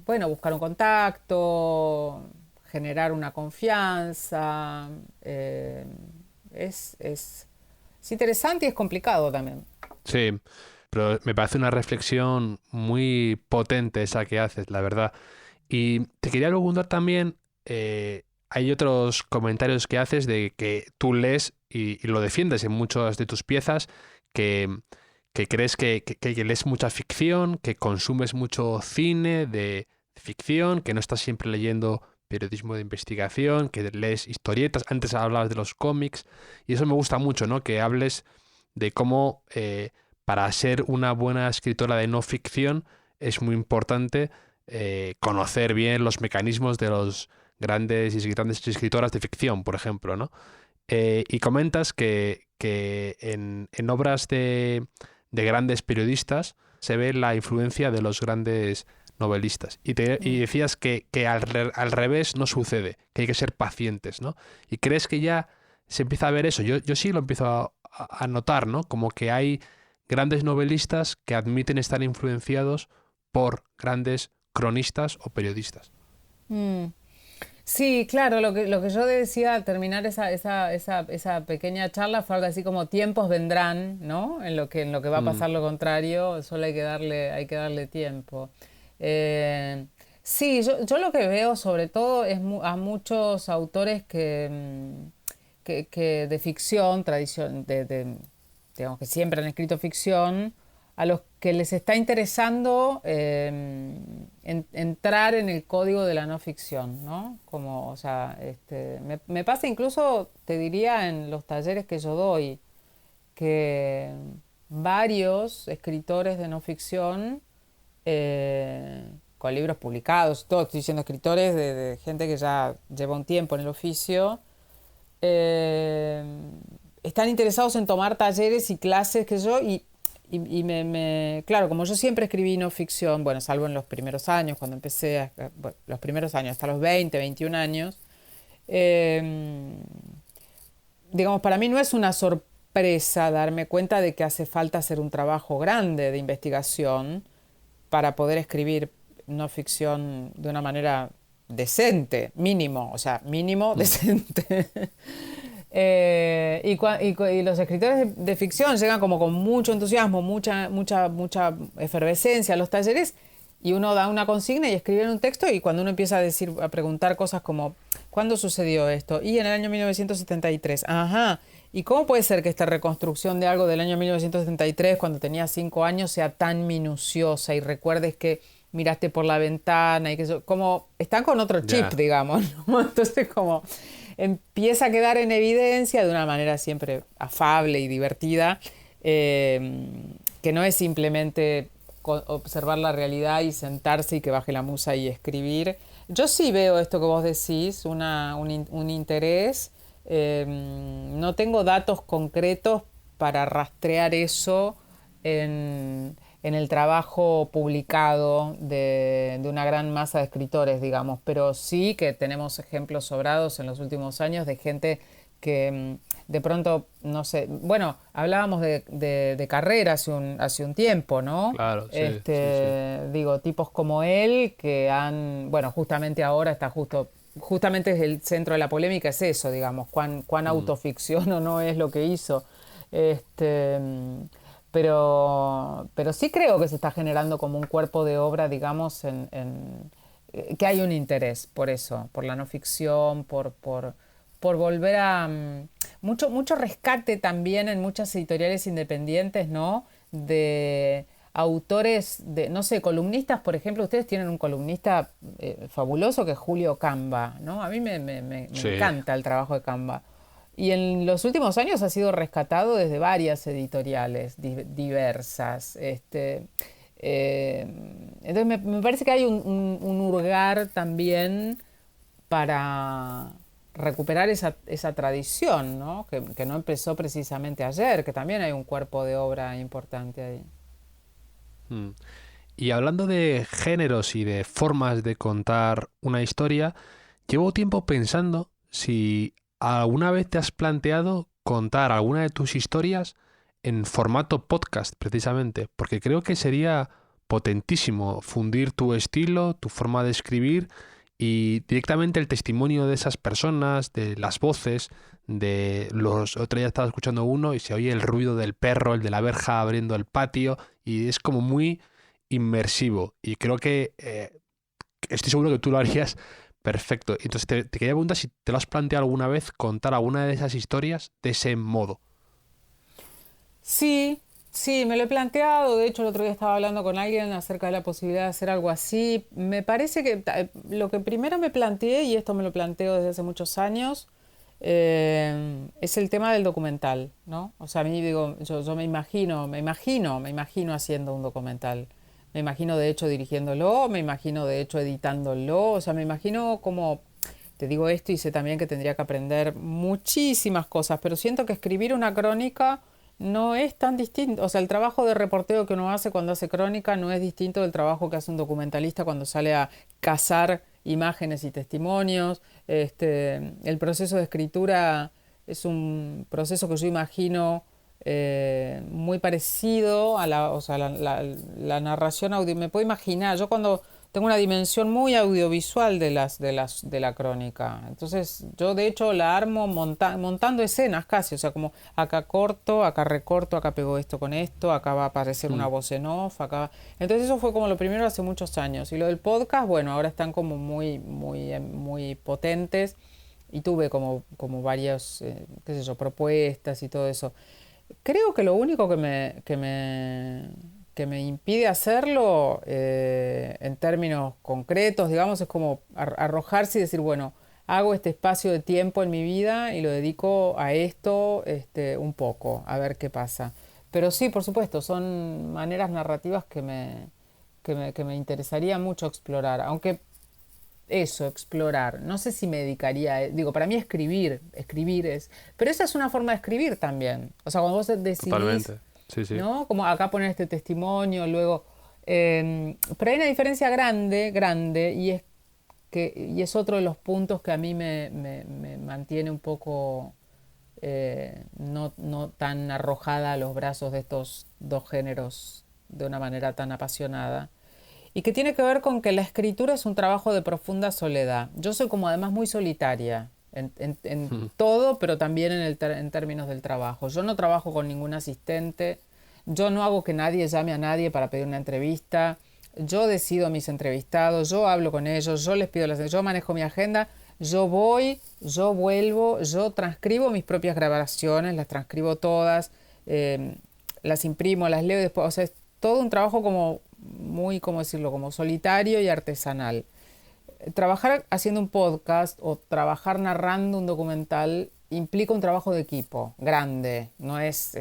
S7: bueno, buscar un contacto, generar una confianza. Es interesante y es complicado también.
S1: Sí, pero me parece una reflexión muy potente esa que haces, la verdad. Y te quería preguntar también, hay otros comentarios que haces de que tú lees y lo defiendes en muchas de tus piezas, que crees que lees mucha ficción, que consumes mucho cine de ficción, que no estás siempre leyendo periodismo de investigación, que lees historietas, antes hablabas de los cómics, y eso me gusta mucho, ¿no? Que hables de cómo para ser una buena escritora de no ficción es muy importante conocer bien los mecanismos de los grandes escritoras de ficción, por ejemplo, ¿no? Y comentas que en obras de grandes periodistas se ve la influencia de los grandes novelistas. Y decías que al revés no sucede, que hay que ser pacientes, ¿no? Y crees que ya se empieza a ver eso. Yo sí lo empiezo a notar, ¿no? Como que hay grandes novelistas que admiten estar influenciados por grandes cronistas o periodistas.
S7: Sí, claro, lo que yo decía al terminar esa pequeña charla fue algo así como tiempos vendrán, ¿no? En lo que va a pasar lo contrario, solo hay que darle tiempo. Sí, yo lo que veo sobre todo es a muchos autores que de ficción, digamos que siempre han escrito ficción, a los que les está interesando entrar en el código de la no ficción, ¿no? Como, o sea, me pasa incluso, te diría, en los talleres que yo doy, que varios escritores de no ficción, con libros publicados, todo, estoy diciendo escritores de gente que ya lleva un tiempo en el oficio, están interesados en tomar talleres y clases que yo, y claro, como yo siempre escribí no ficción, bueno, salvo en los primeros años, cuando empecé, los primeros años, hasta los 20, 21 años, digamos, para mí no es una sorpresa darme cuenta de que hace falta hacer un trabajo grande de investigación para poder escribir no ficción de una manera decente, mínimo, decente. Y los escritores de ficción llegan como con mucho entusiasmo, mucha efervescencia a los talleres, y uno da una consigna y escribe un texto, y cuando uno empieza a preguntar cosas como ¿cuándo sucedió esto? Y en el año 1973. Ajá. ¿Y cómo puede ser que esta reconstrucción de algo del año 1973, cuando tenía 5 años, sea tan minuciosa y recuerdes que miraste por la ventana y que eso, como están con otro chip, digamos, ¿no? Entonces como empieza a quedar en evidencia de una manera siempre afable y divertida, que no es simplemente observar la realidad y sentarse y que baje la musa y escribir. Yo sí veo esto que vos decís, un interés. No tengo datos concretos para rastrear eso en el trabajo publicado de una gran masa de escritores, digamos, pero sí que tenemos ejemplos sobrados en los últimos años de gente que de pronto, no sé, bueno, hablábamos de Carrera hace un tiempo, ¿no?
S1: Claro, sí, sí.
S7: Digo, tipos como él que bueno, justamente ahora está justamente es el centro de la polémica, es eso, digamos, cuán autoficción o no es lo que hizo. Pero sí creo que se está generando como un cuerpo de obra, digamos, que hay un interés por eso, por la no ficción, por volver a... mucho rescate también en muchas editoriales independientes, ¿no? De autores, no sé, columnistas, por ejemplo, ustedes tienen un columnista fabuloso que es Julio Camba, ¿no? A mí me encanta el trabajo de Camba. Y en los últimos años ha sido rescatado desde varias editoriales diversas. Entonces me parece que hay un hurgar también para recuperar esa tradición, ¿no? Que no empezó precisamente ayer, que también hay un cuerpo de obra importante ahí.
S1: Y hablando de géneros y de formas de contar una historia, llevo tiempo pensando si alguna vez te has planteado contar alguna de tus historias en formato podcast, precisamente, porque creo que sería potentísimo fundir tu estilo, tu forma de escribir y directamente el testimonio de esas personas, de las voces, otro día estaba escuchando uno y se oye el ruido del perro, el de la verja abriendo el patio, y es como muy inmersivo, y creo que estoy seguro que tú lo harías perfecto. Entonces te quería preguntar si te lo has planteado alguna vez, contar alguna de esas historias de ese modo.
S7: Sí, me lo he planteado. De hecho, el otro día estaba hablando con alguien acerca de la posibilidad de hacer algo así. Me parece que lo que primero me planteé, y esto me lo planteo desde hace muchos años, es el tema del documental, ¿no? O sea, a mí digo, yo me imagino haciendo un documental. Me imagino de hecho dirigiéndolo, me imagino de hecho editándolo, o sea, me imagino como, te digo esto y sé también que tendría que aprender muchísimas cosas, pero siento que escribir una crónica no es tan distinto, o sea, el trabajo de reporteo que uno hace cuando hace crónica no es distinto del trabajo que hace un documentalista cuando sale a cazar imágenes y testimonios. El proceso de escritura es un proceso que yo imagino muy parecido a la narración audio. Me puedo imaginar, yo cuando tengo una dimensión muy audiovisual de la crónica, entonces yo de hecho la armo montando escenas casi, o sea, como acá corto, acá recorto, acá pego esto con esto, acá va a aparecer una voz en off, acá. Entonces eso fue como lo primero hace muchos años. Y lo del podcast, bueno, ahora están como muy potentes, y tuve como varias qué sé yo, propuestas y todo eso. Creo que lo único que me impide hacerlo en términos concretos, digamos, es como arrojarse y decir, bueno, hago este espacio de tiempo en mi vida y lo dedico a esto un poco, a ver qué pasa. Pero sí, por supuesto, son maneras narrativas que me interesaría mucho explorar, aunque explorar, no sé si me dedicaría, digo, para mí escribir es, pero esa es una forma de escribir también, o sea, cuando vos decidís,
S1: Totalmente. Sí, sí.
S7: ¿no? Como acá poner este testimonio, luego... pero hay una diferencia grande, y es otro de los puntos que a mí me mantiene un poco no tan arrojada a los brazos de estos dos géneros de una manera tan apasionada, y que tiene que ver con que la escritura es un trabajo de profunda soledad. Yo soy como además muy solitaria en todo, pero también en términos del trabajo. Yo no trabajo con ningún asistente, yo no hago que nadie llame a nadie para pedir una entrevista, yo decido a mis entrevistados, yo hablo con ellos, yo les pido yo manejo mi agenda, yo voy, yo vuelvo, yo transcribo mis propias grabaciones, las transcribo todas, las imprimo, las leo después, o sea, es todo un trabajo como muy, ¿cómo decirlo?, como solitario y artesanal. Trabajar haciendo un podcast o trabajar narrando un documental implica un trabajo de equipo grande, no es,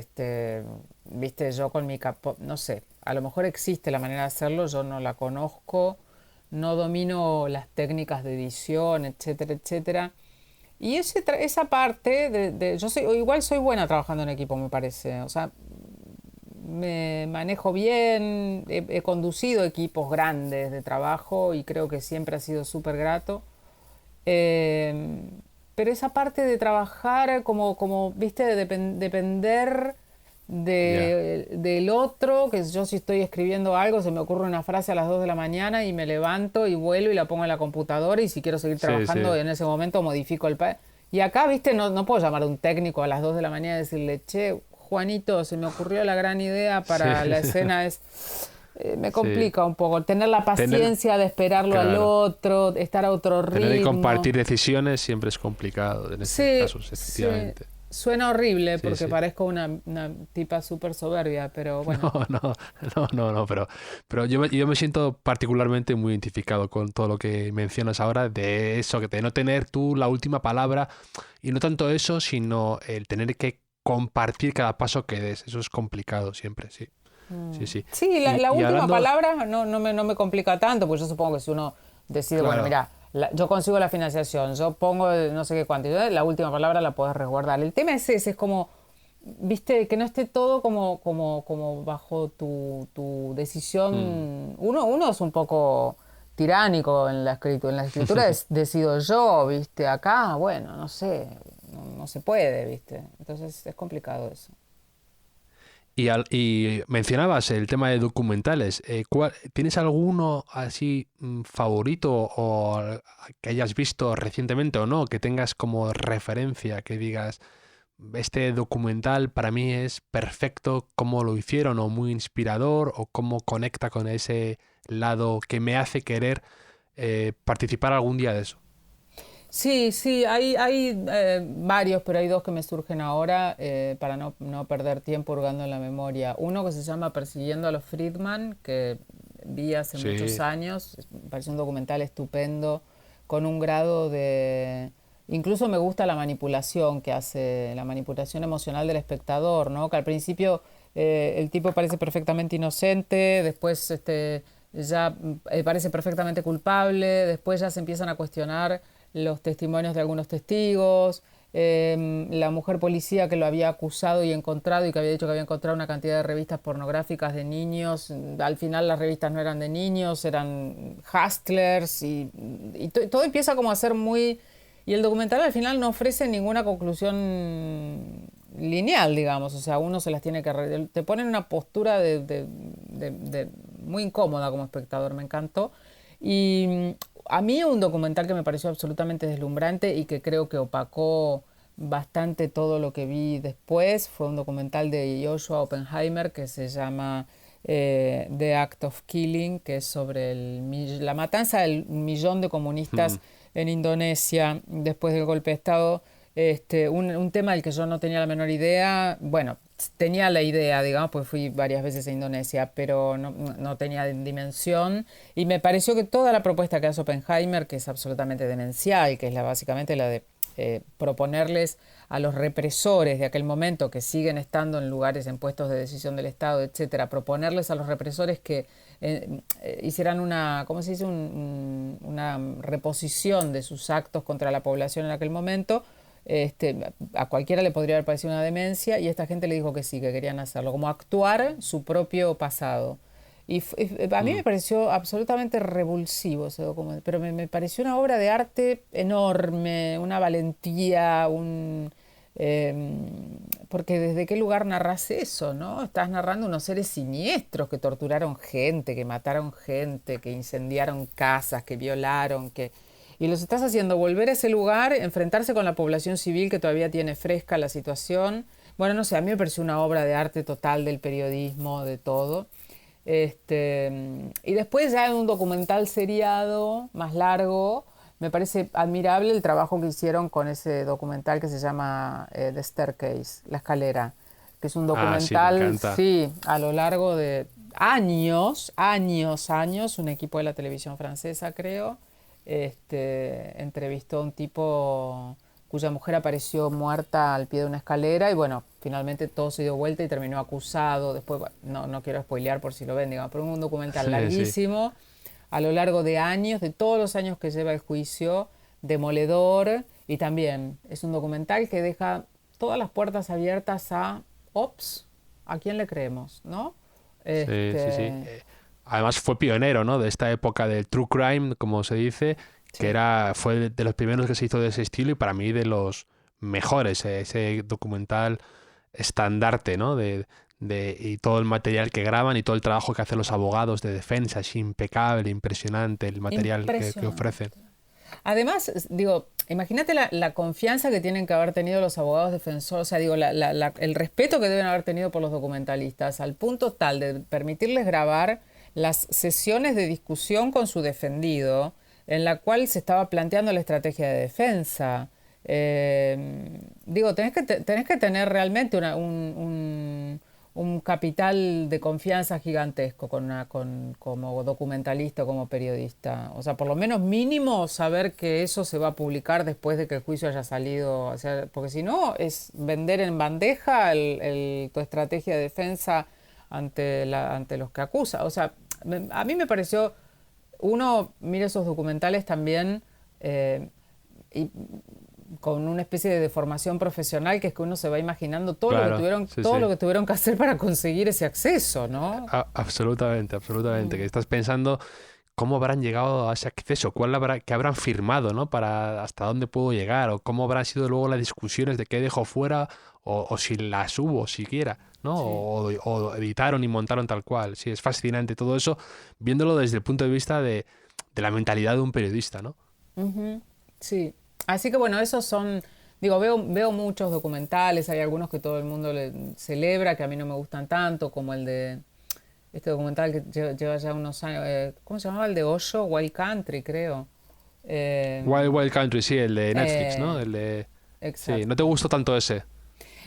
S7: viste, yo con mi no sé, a lo mejor existe la manera de hacerlo, yo no la conozco, no domino las técnicas de edición, etcétera, etcétera. Y esa parte yo igual soy buena trabajando en equipo, me parece, o sea, me manejo bien, he conducido equipos grandes de trabajo y creo que siempre ha sido súper grato. Pero esa parte de trabajar como viste, de depender del otro, que yo si estoy escribiendo algo, se me ocurre una frase a las 2 de la mañana y me levanto y vuelo y la pongo en la computadora, y si quiero seguir trabajando en ese momento modifico y acá, viste, no puedo llamar a un técnico a las 2 de la mañana y decirle, che, Juanito, se me ocurrió la gran idea para la escena, me complica un poco tener la paciencia de esperarlo al otro, estar a otro ritmo.
S1: Tener que compartir decisiones siempre es complicado en estos casos, efectivamente.
S7: Suena horrible porque parezco una tipa súper soberbia, pero bueno.
S1: No, pero yo me siento particularmente muy identificado con todo lo que mencionas ahora, de eso, de no tener tú la última palabra, y no tanto eso, sino el tener que compartir cada paso que des. Eso es complicado siempre, sí. Sí.
S7: Sí, la última palabra no me complica tanto, porque yo supongo que si uno decide, bueno, mira, yo consigo la financiación, yo pongo no sé qué cuánto, la última palabra la podés resguardar. El tema es ese, es como, viste, que no esté todo como bajo tu decisión. Uno es un poco tiránico en la escritura. En la escritura decido yo, viste, acá, bueno, no sé, no se puede, viste. Entonces es complicado eso.
S1: Y mencionabas el tema de documentales. ¿Tienes alguno así favorito o que hayas visto recientemente o no, que tengas como referencia, que digas, este documental para mí es perfecto, cómo lo hicieron, o muy inspirador, o cómo conecta con ese lado que me hace querer participar algún día de eso?
S7: Sí, hay varios, pero hay dos que me surgen ahora para no perder tiempo hurgando en la memoria. Uno que se llama Persiguiendo a los Friedman, que vi hace muchos años, me parece un documental estupendo, con un grado de... Incluso me gusta la manipulación que hace, la manipulación emocional del espectador, ¿no? Que al principio el tipo parece perfectamente inocente, después ya parece perfectamente culpable, después ya se empiezan a cuestionar los testimonios de algunos testigos, la mujer policía que lo había acusado y encontrado, y que había dicho que había encontrado una cantidad de revistas pornográficas de niños. Al final las revistas no eran de niños, eran hustlers, y todo empieza como a ser muy... Y el documental al final no ofrece ninguna conclusión lineal, digamos, o sea, uno se las tiene que... Te pone en una postura muy incómoda como espectador, me encantó. Y a mí un documental que me pareció absolutamente deslumbrante y que creo que opacó bastante todo lo que vi después fue un documental de Joshua Oppenheimer que se llama The Act of Killing, que es sobre la matanza del 1.000.000 de comunistas en Indonesia después del golpe de Estado. Un tema del que yo no tenía la menor idea. Bueno, tenía la idea, digamos, pues fui varias veces a Indonesia, pero no tenía dimensión, y me pareció que toda la propuesta que hace Oppenheimer, que es absolutamente demencial, que es básicamente la de proponerles a los represores de aquel momento, que siguen estando en lugares, en puestos de decisión del Estado, etcétera, proponerles a los represores que hicieran una, ¿cómo se dice?, una reposición de sus actos contra la población en aquel momento. A cualquiera le podría haber parecido una demencia y esta gente le dijo que sí, que querían hacerlo, como actuar su propio pasado. Y a mí me pareció absolutamente revulsivo ese documental, pero me pareció una obra de arte enorme, una valentía, porque desde qué lugar narras eso, ¿no? Estás narrando unos seres siniestros que torturaron gente, que mataron gente, que incendiaron casas, que violaron, y los estás haciendo volver a ese lugar, enfrentarse con la población civil que todavía tiene fresca la situación. Bueno, no sé, a mí me pareció una obra de arte total del periodismo, de todo. Y después ya en un documental seriado, más largo, me parece admirable el trabajo que hicieron con ese documental que se llama The Staircase, La Escalera, que es un documental,
S1: sí, me encanta.
S7: sí, a lo largo de años, un equipo de la televisión francesa, creo, entrevistó a un tipo cuya mujer apareció muerta al pie de una escalera y bueno, finalmente todo se dio vuelta y terminó acusado. Después, no quiero spoilear por si lo ven, digamos, pero un documental larguísimo, a lo largo de años, de todos los años que lleva el juicio, demoledor, y también es un documental que deja todas las puertas abiertas a, ¿a quién le creemos? ¿No?
S1: Sí. Además fue pionero, ¿no? De esta época del true crime, como se dice, que fue de los primeros que se hizo de ese estilo y para mí de los mejores, ese documental estandarte, ¿no? Y todo el material que graban y todo el trabajo que hacen los abogados de defensa, es impecable, impresionante el material que ofrecen.
S7: Además, digo, imagínate la confianza que tienen que haber tenido los abogados defensores, o sea, digo, el respeto que deben haber tenido por los documentalistas, al punto tal de permitirles grabar las sesiones de discusión con su defendido, en la cual se estaba planteando la estrategia de defensa. Digo, tenés que tener realmente un capital de confianza gigantesco como documentalista, como periodista. O sea, por lo menos mínimo saber que eso se va a publicar después de que el juicio haya salido. O sea, porque si no, es vender en bandeja tu estrategia de defensa ante los que acusa. O sea, a mí me pareció, uno mira esos documentales también y con una especie de deformación profesional, que es que uno se va imaginando todo lo que tuvieron que hacer para conseguir ese acceso, ¿no?
S1: Absolutamente. Que estás pensando cómo habrán llegado a ese acceso, qué habrán firmado, ¿no? Para hasta dónde puedo llegar, o cómo habrán sido luego las discusiones de qué dejo fuera, o si las hubo siquiera, ¿no? Sí. O editaron y montaron tal cual. Sí, es fascinante todo eso, viéndolo desde el punto de vista de la mentalidad de un periodista, ¿no?
S7: Uh-huh. Sí. Así que bueno, esos son, digo, veo muchos documentales, hay algunos que todo el mundo celebra, que a mí no me gustan tanto, como el de este documental que lleva ya unos años, ¿cómo se llamaba? El de Osho, Wild Country, creo.
S1: Wild Country, sí, el de Netflix, ¿no?
S7: Exacto.
S1: Sí, ¿no te gustó tanto ese?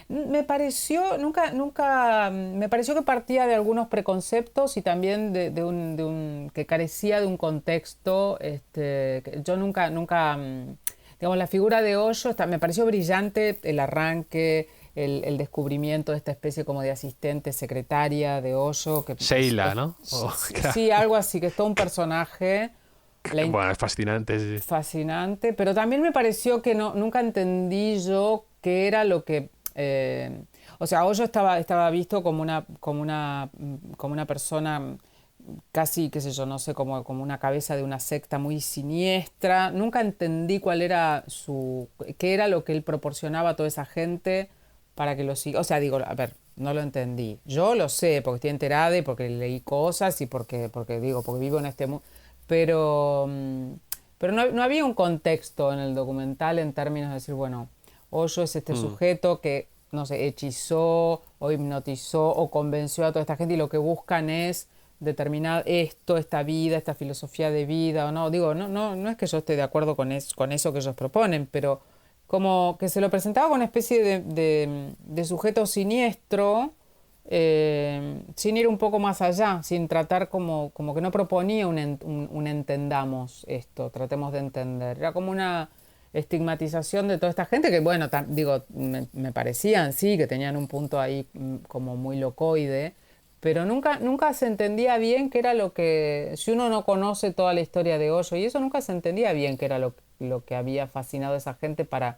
S7: Me pareció, me pareció que partía de algunos preconceptos y también que carecía de un contexto. Yo nunca, digamos, la figura de Osho me pareció brillante, el arranque, el descubrimiento de esta especie como de asistente secretaria de Osho.
S1: Sheila, ¿no?
S7: Sí, algo así, que es todo un personaje.
S1: Bueno, es fascinante, sí.
S7: Fascinante, pero también me pareció que nunca entendí yo qué era lo que... o sea, Osho estaba visto como una persona casi, qué sé yo, no sé, como una cabeza de una secta muy siniestra. Nunca entendí qué era lo que él proporcionaba a toda esa gente para que lo siga. O sea, digo, a ver, no lo entendí. Yo lo sé porque estoy enterada y porque leí cosas y porque vivo en este mundo. Pero no había un contexto en el documental en términos de decir, bueno, Osho es este sujeto que, no sé, hechizó o hipnotizó o convenció a toda esta gente y lo que buscan es determinar esta vida, esta filosofía de vida o no. Digo, no es que yo esté de acuerdo con eso que ellos proponen, pero como que se lo presentaba con una especie de sujeto siniestro, sin ir un poco más allá, sin tratar como que no proponía un entendamos esto, tratemos de entender. Era como una estigmatización de toda esta gente que, bueno, me parecían, sí, que tenían un punto ahí como muy locoide, pero nunca se entendía bien qué era lo que, si uno no conoce toda la historia de Osho y eso, nunca se entendía bien qué era lo que había fascinado a esa gente para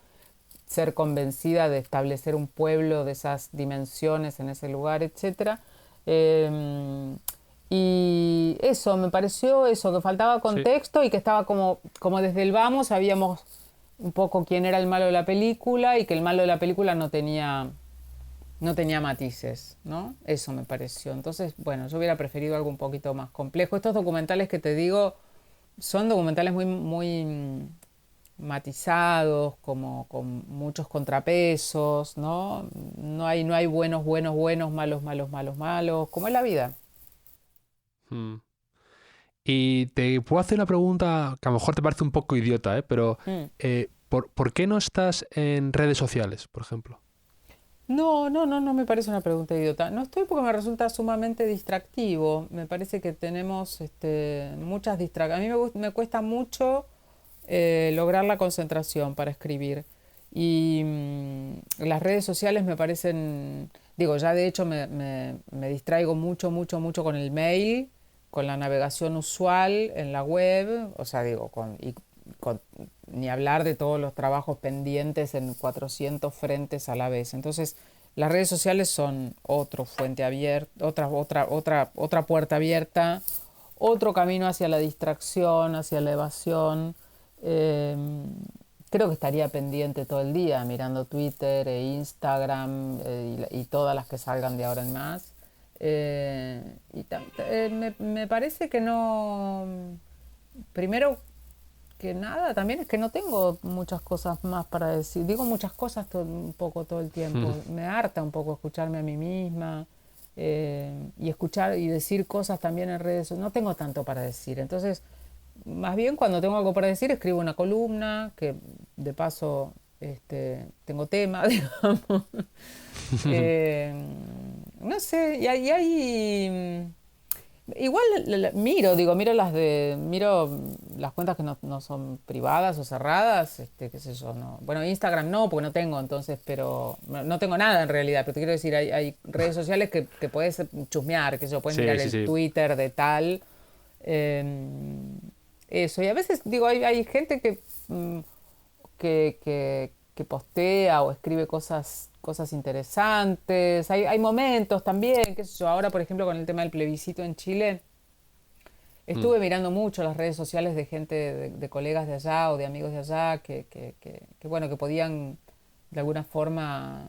S7: ser convencida de establecer un pueblo de esas dimensiones en ese lugar, etc. Y eso, me pareció eso, que faltaba contexto y que estaba como desde el vamos sabíamos un poco quién era el malo de la película y que el malo de la película no tenía matices, ¿no? Eso me pareció. Entonces, bueno, yo hubiera preferido algo un poquito más complejo. Estos documentales que te digo son documentales muy, muy matizados, como con muchos contrapesos, ¿no? No hay buenos, malos, como es la vida.
S1: Y te puedo hacer una pregunta que a lo mejor te parece un poco idiota, pero ¿por qué no estás en redes sociales, por ejemplo?
S7: No me parece una pregunta idiota. No estoy porque me resulta sumamente distractivo. Me parece que tenemos muchas distracciones. A mí me cuesta mucho lograr la concentración para escribir. Y las redes sociales me parecen... Digo, ya de hecho me distraigo mucho con el mail, con la navegación usual en la web. O sea, digo, ni hablar de todos los trabajos pendientes en 400 frentes a la vez. Entonces, las redes sociales son otra fuente abierta, otra puerta abierta, otro camino hacia la distracción, hacia la evasión. Creo que estaría pendiente todo el día mirando Twitter e Instagram y todas las que salgan de ahora en más. Me parece que no... Primero que nada, también es que no tengo muchas cosas más para decir. Digo muchas cosas un poco todo el tiempo. Me harta un poco escucharme a mí misma y escuchar y decir cosas también en redes. No tengo tanto para decir. Entonces, más bien cuando tengo algo para decir, escribo una columna, que de paso tengo tema, digamos. No sé, y hay... Igual miro las cuentas que no son privadas o cerradas, qué sé yo, no. Bueno, Instagram no, porque no tengo, entonces, pero no tengo nada en realidad, pero te quiero decir, hay redes sociales que puedes chusmear, que se puedes mirar el Twitter de tal, eso, y a veces, digo, hay gente que postea o escribe cosas interesantes, hay momentos también, qué sé yo, ahora por ejemplo con el tema del plebiscito en Chile, estuve mirando mucho las redes sociales de gente, de colegas de allá o de amigos de allá, que bueno, que podían de alguna forma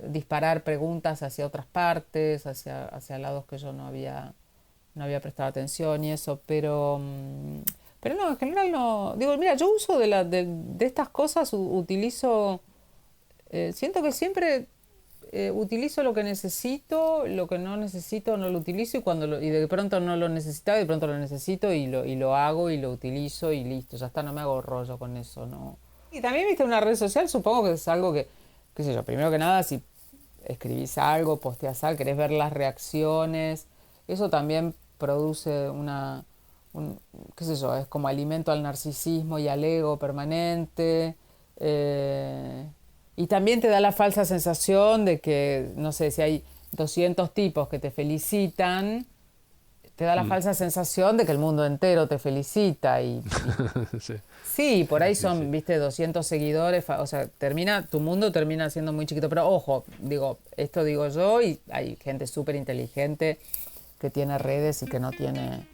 S7: disparar preguntas hacia otras partes, hacia lados que yo no había prestado atención y eso, pero no, en general no. Digo, mira, yo uso de estas cosas, utilizo... siento que siempre utilizo lo que necesito, lo que no necesito no lo utilizo, y de pronto no lo necesitaba y de pronto lo necesito y lo hago y lo utilizo y listo, ya está, no me hago rollo con eso, ¿no? Y también, viste, una red social supongo que es algo que, qué sé yo, primero que nada, si escribís algo, posteás algo, querés ver las reacciones, eso también produce qué sé yo, es como alimento al narcisismo y al ego permanente, y también te da la falsa sensación de que, no sé, si hay 200 tipos que te felicitan, te da la falsa sensación de que el mundo entero te felicita. Sí, por ahí son, viste, 200 seguidores, o sea, tu mundo termina siendo muy chiquito. Pero ojo, esto digo yo, y hay gente súper inteligente que tiene redes y que no tiene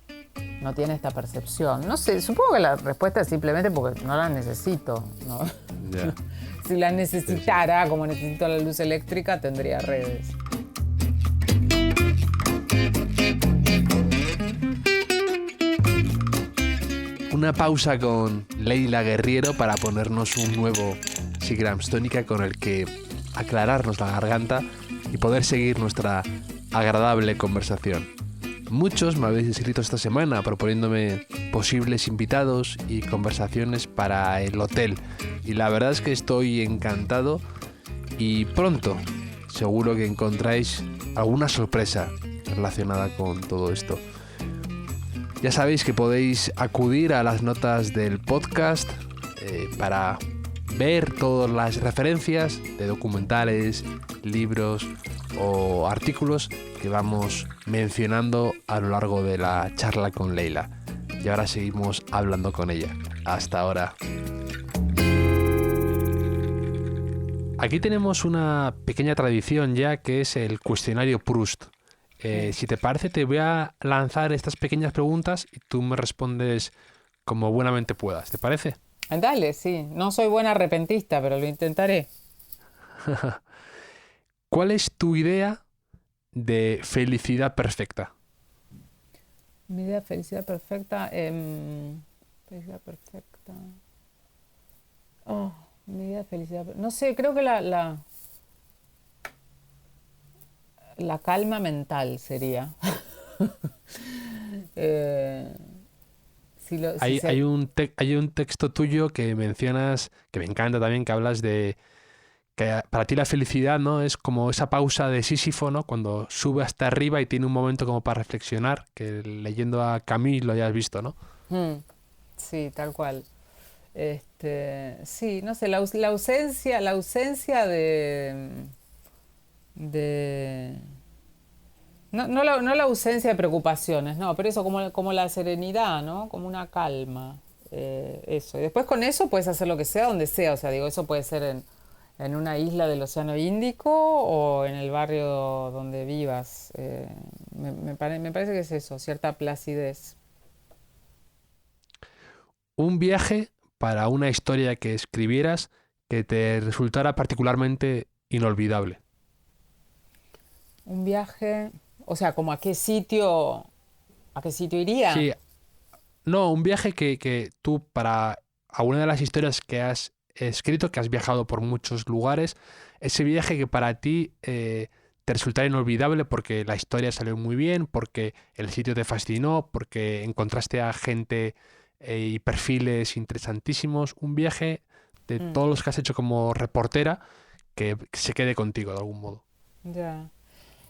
S7: esta percepción. No sé, supongo que la respuesta es simplemente porque no la necesito, ¿no? Yeah. Si la necesitara, como necesito la luz eléctrica, tendría redes.
S1: Una pausa con Leila Guerriero para ponernos un nuevo Sigrams Tónica con el que aclararnos la garganta y poder seguir nuestra agradable conversación. Muchos me habéis escrito esta semana proponiéndome posibles invitados y conversaciones para el hotel, y la verdad es que estoy encantado y pronto seguro que encontráis alguna sorpresa relacionada con todo esto. Ya sabéis que podéis acudir a las notas del podcast para ver todas las referencias de documentales, libros o artículos que vamos mencionando a lo largo de la charla con Leila. Y ahora seguimos hablando con ella. Hasta ahora. Aquí tenemos una pequeña tradición ya que es el cuestionario Proust. Si te parece, te voy a lanzar estas pequeñas preguntas y tú me respondes como buenamente puedas. ¿Te parece?
S7: Dale, sí. No soy buena repentista, pero lo intentaré.
S1: ¿Cuál es tu idea de felicidad perfecta?
S7: Mi idea de felicidad perfecta. Felicidad perfecta. Oh, mi idea de felicidad. No sé, creo que la calma mental sería.
S1: Hay un texto tuyo que mencionas, que me encanta también, que hablas de que para ti la felicidad, ¿no? Es como esa pausa de Sísifo, ¿no? Cuando sube hasta arriba y tiene un momento como para reflexionar, que leyendo a Camus lo hayas visto, ¿no?
S7: Sí, tal cual. Sí, no sé, la ausencia de no la ausencia de preocupaciones, no, pero eso como la serenidad, ¿no? Como una calma, eso. Y después con eso puedes hacer lo que sea, donde sea, o sea, digo, eso puede ser en una isla del Océano Índico o en el barrio donde vivas. Me parece que es eso, cierta placidez.
S1: Un viaje para una historia que escribieras que te resultara particularmente inolvidable.
S7: Un viaje, o sea, como a qué sitio iría.
S1: Sí, no, un viaje que tú para alguna de las historias que has escrito, que has viajado por muchos lugares, ese viaje que para ti te resultara inolvidable porque la historia salió muy bien, porque el sitio te fascinó, porque encontraste a gente y perfiles interesantísimos, un viaje de todos los que has hecho como reportera que se quede contigo de algún modo.
S7: Ya.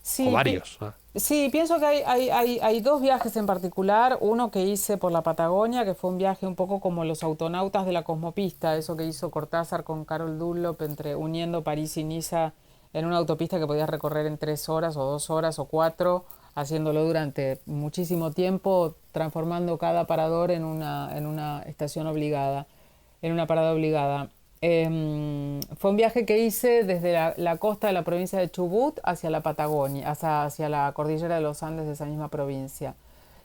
S7: Sí,
S1: O varios.
S7: sí, pienso que hay dos viajes en particular. Uno que hice por la Patagonia, que fue un viaje un poco como los autonautas de la Cosmopista, eso que hizo Cortázar con Carol Dunlop uniendo París y Niza en una autopista que podías recorrer en 3 horas o 2 horas o 4, haciéndolo durante muchísimo tiempo, transformando cada parador en una estación obligada, en una parada obligada. Fue un viaje que hice desde la costa de la provincia de Chubut hacia la Patagonia, hacia la cordillera de los Andes de esa misma provincia.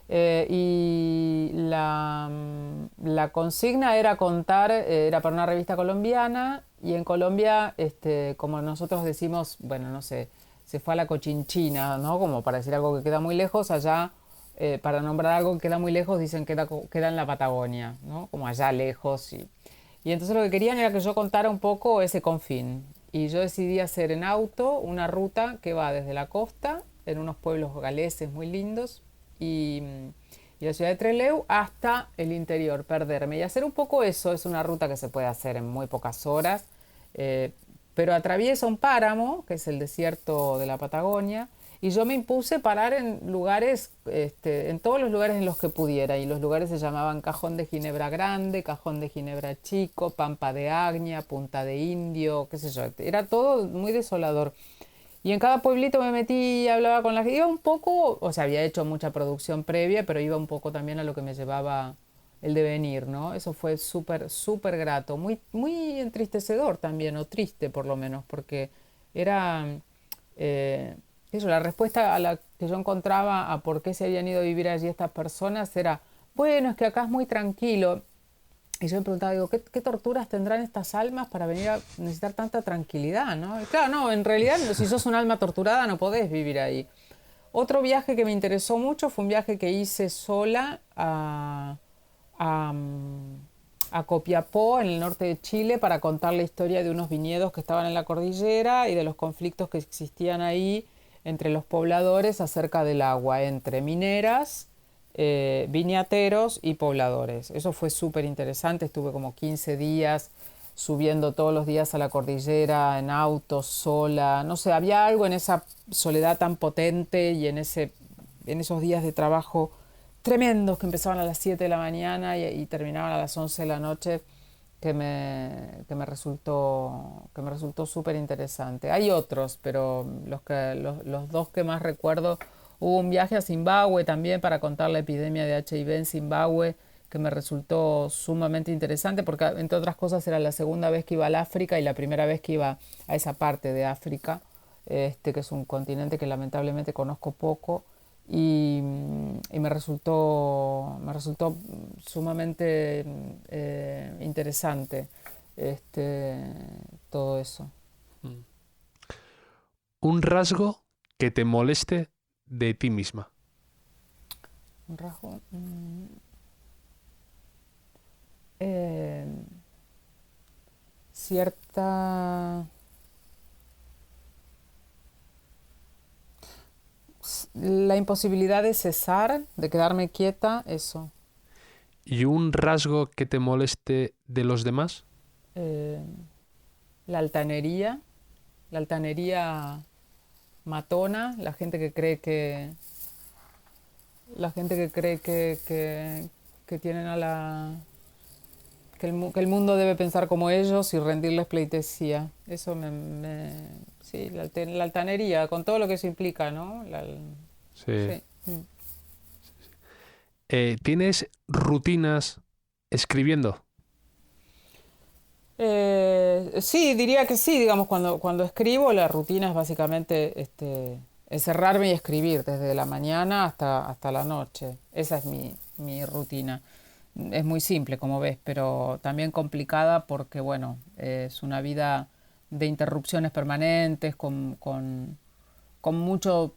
S7: Y la consigna era contar, era para una revista colombiana, y en Colombia, como nosotros decimos, bueno, no sé, se fue a la Cochinchina, ¿no? Como para decir algo que queda muy lejos, allá, para nombrar algo que queda muy lejos, dicen que queda en la Patagonia, ¿no? Como allá lejos. Y entonces lo que querían era que yo contara un poco ese confín. Y yo decidí hacer en auto una ruta que va desde la costa, en unos pueblos galeses muy lindos, y la ciudad de Trelew hasta el interior, perderme. Y hacer un poco eso es una ruta que se puede hacer en muy pocas horas, pero atraviesa un páramo, que es el desierto de la Patagonia, y yo me impuse parar en lugares, en todos los lugares en los que pudiera, y los lugares se llamaban Cajón de Ginebra Grande, Cajón de Ginebra Chico, Pampa de Agnia, Punta de Indio, qué sé yo, era todo muy desolador. Y en cada pueblito me metí y hablaba con la gente, iba un poco, o sea, había hecho mucha producción previa, pero iba un poco también a lo que me llevaba el devenir, ¿no? Eso fue súper, súper grato, muy, muy entristecedor también, o triste por lo menos, porque era... eso, la respuesta a la que yo encontraba a por qué se habían ido a vivir allí estas personas era, bueno, es que acá es muy tranquilo. Y yo me preguntaba, digo, ¿qué torturas tendrán estas almas para venir a necesitar tanta tranquilidad, ¿no? Y claro, no, en realidad, si sos un alma torturada no podés vivir ahí. Otro viaje que me interesó mucho fue un viaje que hice sola a Copiapó, en el norte de Chile, para contar la historia de unos viñedos que estaban en la cordillera y de los conflictos que existían ahí entre los pobladores acerca del agua, entre mineras, viñateros y pobladores. Eso fue súper interesante, estuve como 15 días subiendo todos los días a la cordillera en auto, sola, no sé, había algo en esa soledad tan potente y en esos días de trabajo tremendos que empezaban a las 7 de la mañana y terminaban a las 11 de la noche, que me resultó súper interesante. Hay otros, pero los dos que más recuerdo, hubo un viaje a Zimbabue también para contar la epidemia de HIV en Zimbabue, que me resultó sumamente interesante porque, entre otras cosas, era la segunda vez que iba al África y la primera vez que iba a esa parte de África, que es un continente que lamentablemente conozco poco, y me resultó sumamente interesante todo eso.
S1: Un rasgo que te moleste de ti misma.
S7: Un rasgo... cierta... La imposibilidad de cesar, de quedarme quieta, eso.
S1: ¿Y un rasgo que te moleste de los demás?
S7: La altanería matona, la gente que cree que tienen a la... Que el mundo debe pensar como ellos y rendirles pleitesía. Eso sí, la altanería, con todo lo que eso implica, ¿no?
S1: Sí.
S7: Sí.
S1: ¿Tienes rutinas escribiendo?
S7: Sí, diría que sí. Digamos, cuando escribo, la rutina es básicamente encerrarme y escribir desde la mañana hasta la noche. Esa es mi rutina. Es muy simple, como ves, pero también complicada porque, bueno, es una vida de interrupciones permanentes, con mucho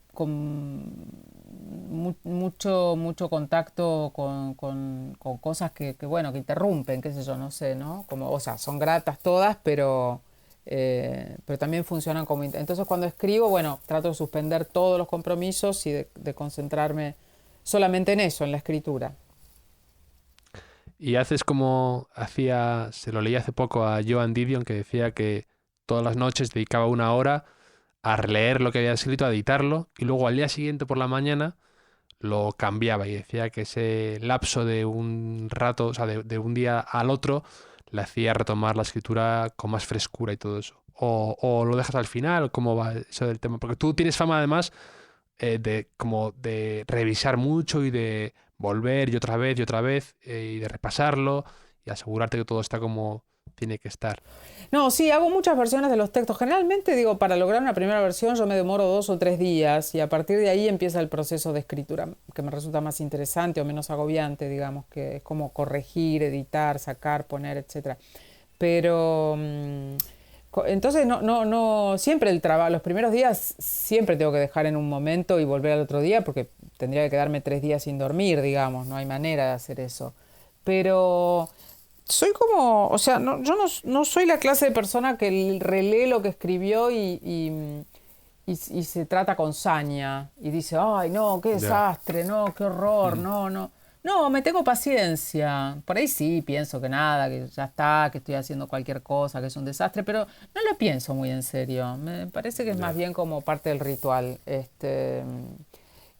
S7: contacto con cosas que interrumpen, qué sé yo, no sé, ¿no? O sea, son gratas todas, pero también funcionan como... Entonces, cuando escribo, bueno, trato de suspender todos los compromisos y de concentrarme solamente en eso, en la escritura.
S1: Y haces como se lo leí hace poco a Joan Didion, que decía que todas las noches dedicaba 1 hora a releer lo que había escrito, a editarlo, y luego al día siguiente por la mañana lo cambiaba y decía que ese lapso de un rato, o sea, de un día al otro, le hacía retomar la escritura con más frescura y todo eso. O lo dejas al final, ¿cómo va eso del tema? Porque tú tienes fama además de revisar mucho y de volver y otra vez y de repasarlo y asegurarte que todo está como tiene que estar.
S7: No, sí, hago muchas versiones de los textos. Generalmente, digo, para lograr una primera versión yo me demoro 2 o 3 días y a partir de ahí empieza el proceso de escritura que me resulta más interesante o menos agobiante, digamos, que es como corregir, editar, sacar, poner, etcétera. Pero entonces no siempre el trabajo, los primeros días siempre tengo que dejar en un momento y volver al otro día porque tendría que quedarme 3 días sin dormir, digamos, no hay manera de hacer eso. Pero soy como, o sea, yo no soy la clase de persona que relee lo que escribió y se trata con saña y dice, ay, no, qué desastre, no, qué horror, no. No, me tengo paciencia. Por ahí sí pienso que nada, que ya está, que estoy haciendo cualquier cosa, que es un desastre, pero no lo pienso muy en serio. Me parece que es más bien como parte del ritual.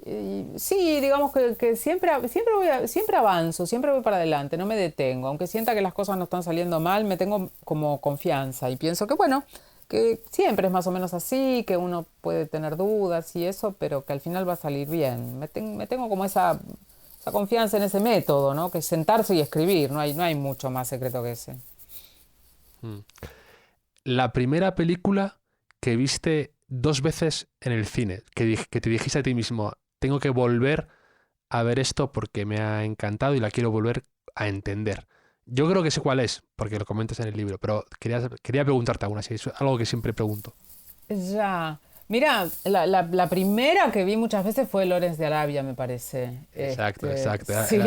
S7: Y sí, digamos que siempre avanzo, siempre voy para adelante, no me detengo. Aunque sienta que las cosas no están saliendo mal, me tengo como confianza y pienso que bueno, que siempre es más o menos así, que uno puede tener dudas y eso, pero que al final va a salir bien. Me tengo como esa confianza en ese método, ¿no? Que es sentarse y escribir, no hay mucho más secreto que ese.
S1: La primera película que viste 2 veces en el cine, que te dijiste a ti mismo, tengo que volver a ver esto porque me ha encantado y la quiero volver a entender. Yo creo que sé cuál es, porque lo comentas en el libro, pero quería preguntarte aún así, es algo que siempre pregunto.
S7: Ya. Mira, la primera que vi muchas veces fue Lawrence de Arabia, me parece.
S1: Exacto.
S7: Sí.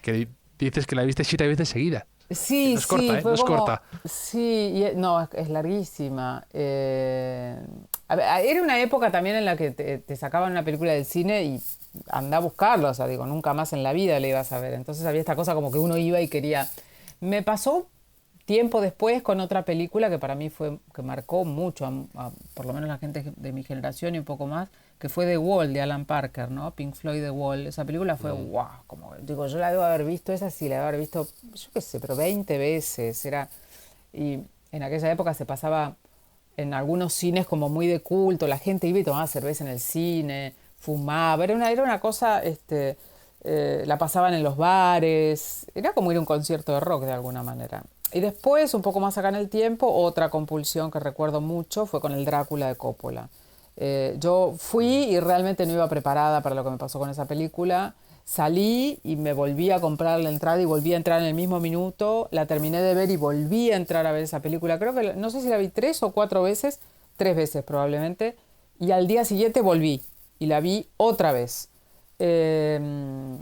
S1: Que dices que la viste 7 veces seguida.
S7: Sí,
S1: no es corta,
S7: sí, fue
S1: no es
S7: como...
S1: corta.
S7: Sí, no, es larguísima. A ver, era una época también en la que te sacaban una película del cine y andá a buscarla, o sea, digo, nunca más en la vida la ibas a ver. Entonces había esta cosa como que uno iba y quería... Me pasó tiempo después con otra película que para mí que marcó mucho, por lo menos la gente de mi generación y un poco más, que fue The Wall, de Alan Parker, ¿no? Pink Floyd, The Wall. Esa película fue, wow, como digo, yo la debo haber visto, esa sí la debo haber visto, yo qué sé, pero 20 veces. Y en aquella época se pasaba en algunos cines como muy de culto, la gente iba y tomaba cerveza en el cine, fumaba, era una cosa la pasaban en los bares, era como ir a un concierto de rock de alguna manera. Y después, un poco más acá en el tiempo, otra compulsión que recuerdo mucho fue con el Drácula de Coppola. Yo fui y realmente no iba preparada para lo que me pasó con esa película. Salí y me volví a comprar la entrada y volví a entrar en el mismo minuto. La terminé de ver y volví a entrar a ver esa película. Creo que, no sé si la vi 3 o 4 veces, 3 veces probablemente. Y al día siguiente volví y la vi otra vez.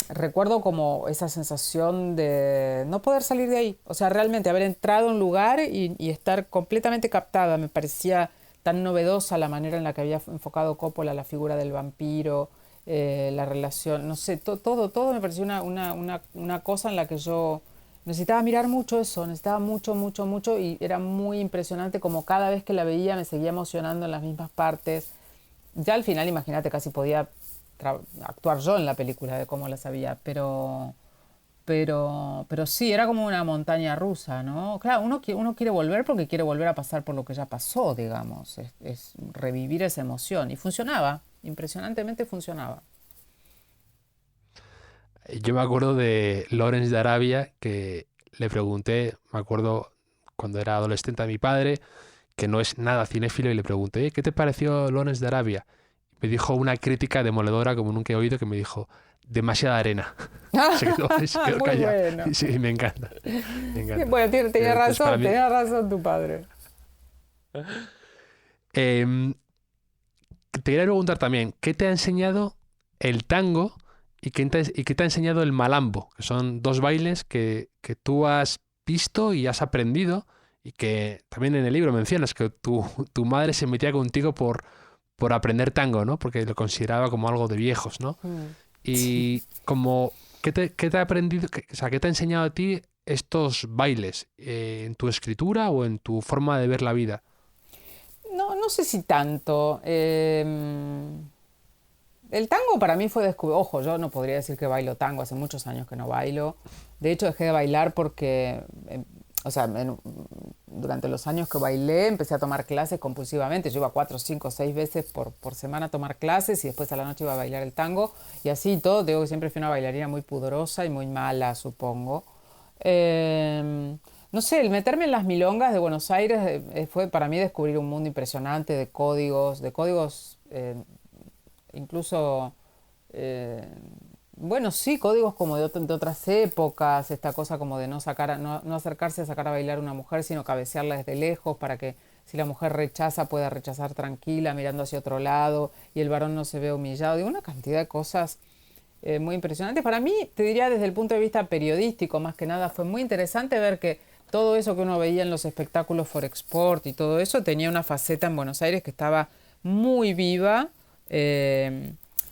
S7: Recuerdo como esa sensación de no poder salir de ahí. O sea, realmente haber entrado a un lugar y estar completamente captada. Me parecía tan novedosa la manera en la que había enfocado Coppola la figura del vampiro, la relación, no sé, todo me pareció una cosa en la que yo necesitaba mirar mucho eso, necesitaba mucho y era muy impresionante como cada vez que la veía me seguía emocionando en las mismas partes. Ya al final, imagínate, casi podía actuar yo en la película de cómo la sabía, pero sí, era como una montaña rusa, ¿no? Claro, uno quiere volver porque quiere volver a pasar por lo que ya pasó, digamos, es revivir esa emoción. Y funcionaba, impresionantemente funcionaba.
S1: Yo me acuerdo de Lawrence de Arabia, que le pregunté, me acuerdo cuando era adolescente a mi padre, que no es nada cinéfilo, y le pregunté, "Oye, ¿qué te pareció Lawrence de Arabia?" Me dijo una crítica demoledora como nunca he oído, que me dijo, demasiada arena. Se quedó
S7: Muy
S1: callado.
S7: bueno.
S1: Sí, me encanta. Me encanta.
S7: Bueno, tenía
S1: Pues para mí,
S7: razón tu padre.
S1: em, te quería preguntar también, ¿qué te ha enseñado el tango y qué te ha enseñado el malambo? Que son dos bailes que tú has visto y has aprendido, y que también en el libro mencionas que tu madre se metía contigo por aprender tango, ¿no? Porque lo consideraba como algo de viejos, ¿no?
S7: Sí.
S1: Y como, ¿qué te ha aprendido, o sea, qué te ha enseñado a ti estos bailes en tu escritura o en tu forma de ver la vida?
S7: No sé si tanto. El tango para mí fue descubrir. Ojo, yo no podría decir que bailo tango, hace muchos años que no bailo. De hecho, dejé de bailar porque, o sea, durante los años que bailé empecé a tomar clases compulsivamente. Yo iba 4, 5, 6 veces por semana a tomar clases y después a la noche iba a bailar el tango. Y así y todo, digo que siempre fui una bailarina muy pudorosa y muy mala, supongo. No sé, el meterme en las milongas de Buenos Aires fue para mí descubrir un mundo impresionante de códigos incluso, eh, bueno, sí, códigos como de otras épocas, esta cosa como de no acercarse a sacar a bailar a una mujer, sino cabecearla desde lejos para que si la mujer rechaza pueda rechazar tranquila, mirando hacia otro lado y el varón no se ve humillado. Digo, una cantidad de cosas muy impresionantes. Para mí, te diría desde el punto de vista periodístico, más que nada, fue muy interesante ver que todo eso que uno veía en los espectáculos Forexport y todo eso tenía una faceta en Buenos Aires que estaba muy viva,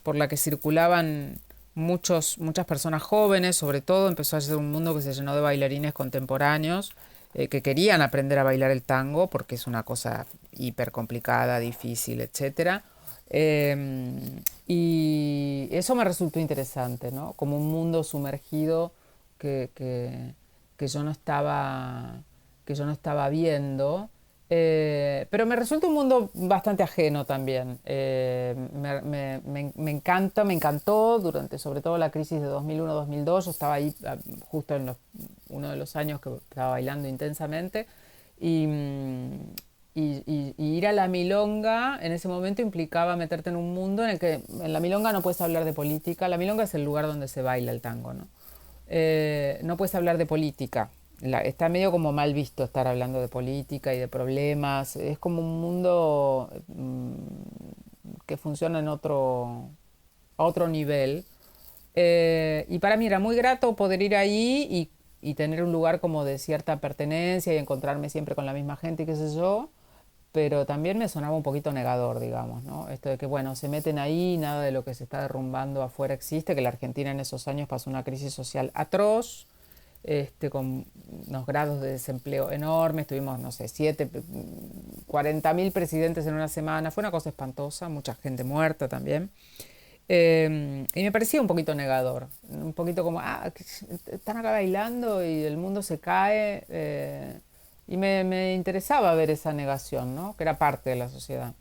S7: por la que circulaban muchas personas jóvenes, sobre todo empezó a ser un mundo que se llenó de bailarines contemporáneos que querían aprender a bailar el tango porque es una cosa hiper complicada, difícil, etcétera. Y eso me resultó interesante, ¿no? Como un mundo sumergido que, que, que yo no estaba viendo. Pero me resulta un mundo bastante ajeno también. Me encantó durante sobre todo la crisis de 2001-2002. Yo estaba ahí justo en uno de los años que estaba bailando intensamente. Y, y ir a la milonga en ese momento implicaba meterte en un mundo en el que en la milonga no puedes hablar de política. La milonga es el lugar donde se baila el tango, ¿no? No puedes hablar de política. Está medio como mal visto estar hablando de política y de problemas. Es como un mundo que funciona a otro nivel. Y para mí era muy grato poder ir ahí y tener un lugar como de cierta pertenencia y encontrarme siempre con la misma gente, qué sé yo. Pero también me sonaba un poquito negador, digamos, ¿no? Esto de que, bueno, se meten ahí, nada de lo que se está derrumbando afuera existe, que la Argentina en esos años pasó una crisis social atroz, con unos grados de desempleo enormes, tuvimos, no sé, 40.000 presidentes en una semana, fue una cosa espantosa, mucha gente muerta también. Y me parecía un poquito negador, un poquito como, están acá bailando y el mundo se cae. Y me interesaba ver esa negación, ¿no? Que era parte de la sociedad.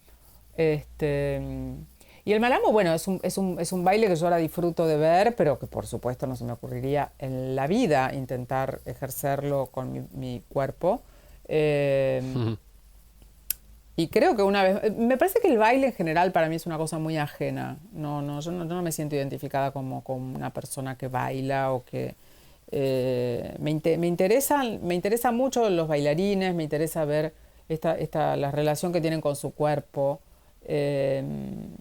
S7: Y Y el malambo, bueno, es un baile que yo ahora disfruto de ver, pero que por supuesto no se me ocurriría en la vida intentar ejercerlo con mi cuerpo. Y creo que una vez... Me parece que el baile en general para mí es una cosa muy ajena. Yo no me siento identificada como una persona que baila o que... me interesa mucho los bailarines, me interesa ver la relación que tienen con su cuerpo. En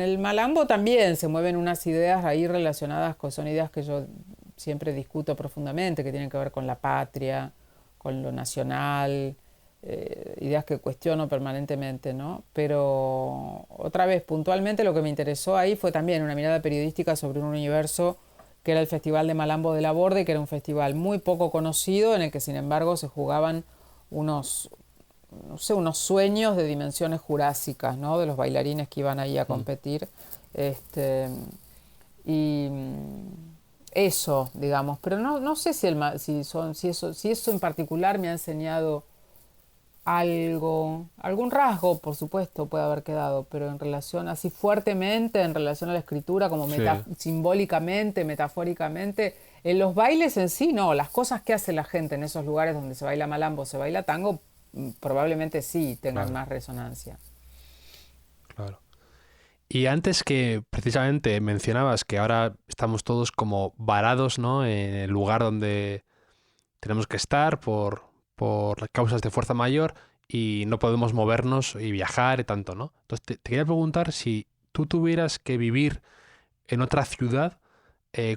S7: el malambo también se mueven unas ideas ahí relacionadas, son ideas que yo siempre discuto profundamente, que tienen que ver con la patria, con lo nacional, ideas que cuestiono permanentemente, ¿no? Pero otra vez, puntualmente lo que me interesó ahí fue también una mirada periodística sobre un universo que era el Festival de Malambo de Laborde, que era un festival muy poco conocido, en el que sin embargo se jugaban unos sueños de dimensiones jurásicas, ¿no? De los bailarines que iban ahí a competir. Y eso, digamos, pero no sé si eso en particular me ha enseñado algún rasgo, por supuesto, puede haber quedado, pero en relación, así fuertemente, en relación a la escritura, como simbólicamente, metafóricamente, en los bailes en sí, no, las cosas que hace la gente en esos lugares donde se baila malambo, se baila tango, probablemente sí tengan más resonancia.
S1: Claro. Y antes que precisamente mencionabas que ahora estamos todos como varados, ¿no?, en el lugar donde tenemos que estar por causas de fuerza mayor y no podemos movernos y viajar y tanto, ¿no? Entonces te quería preguntar, si tú tuvieras que vivir en otra ciudad,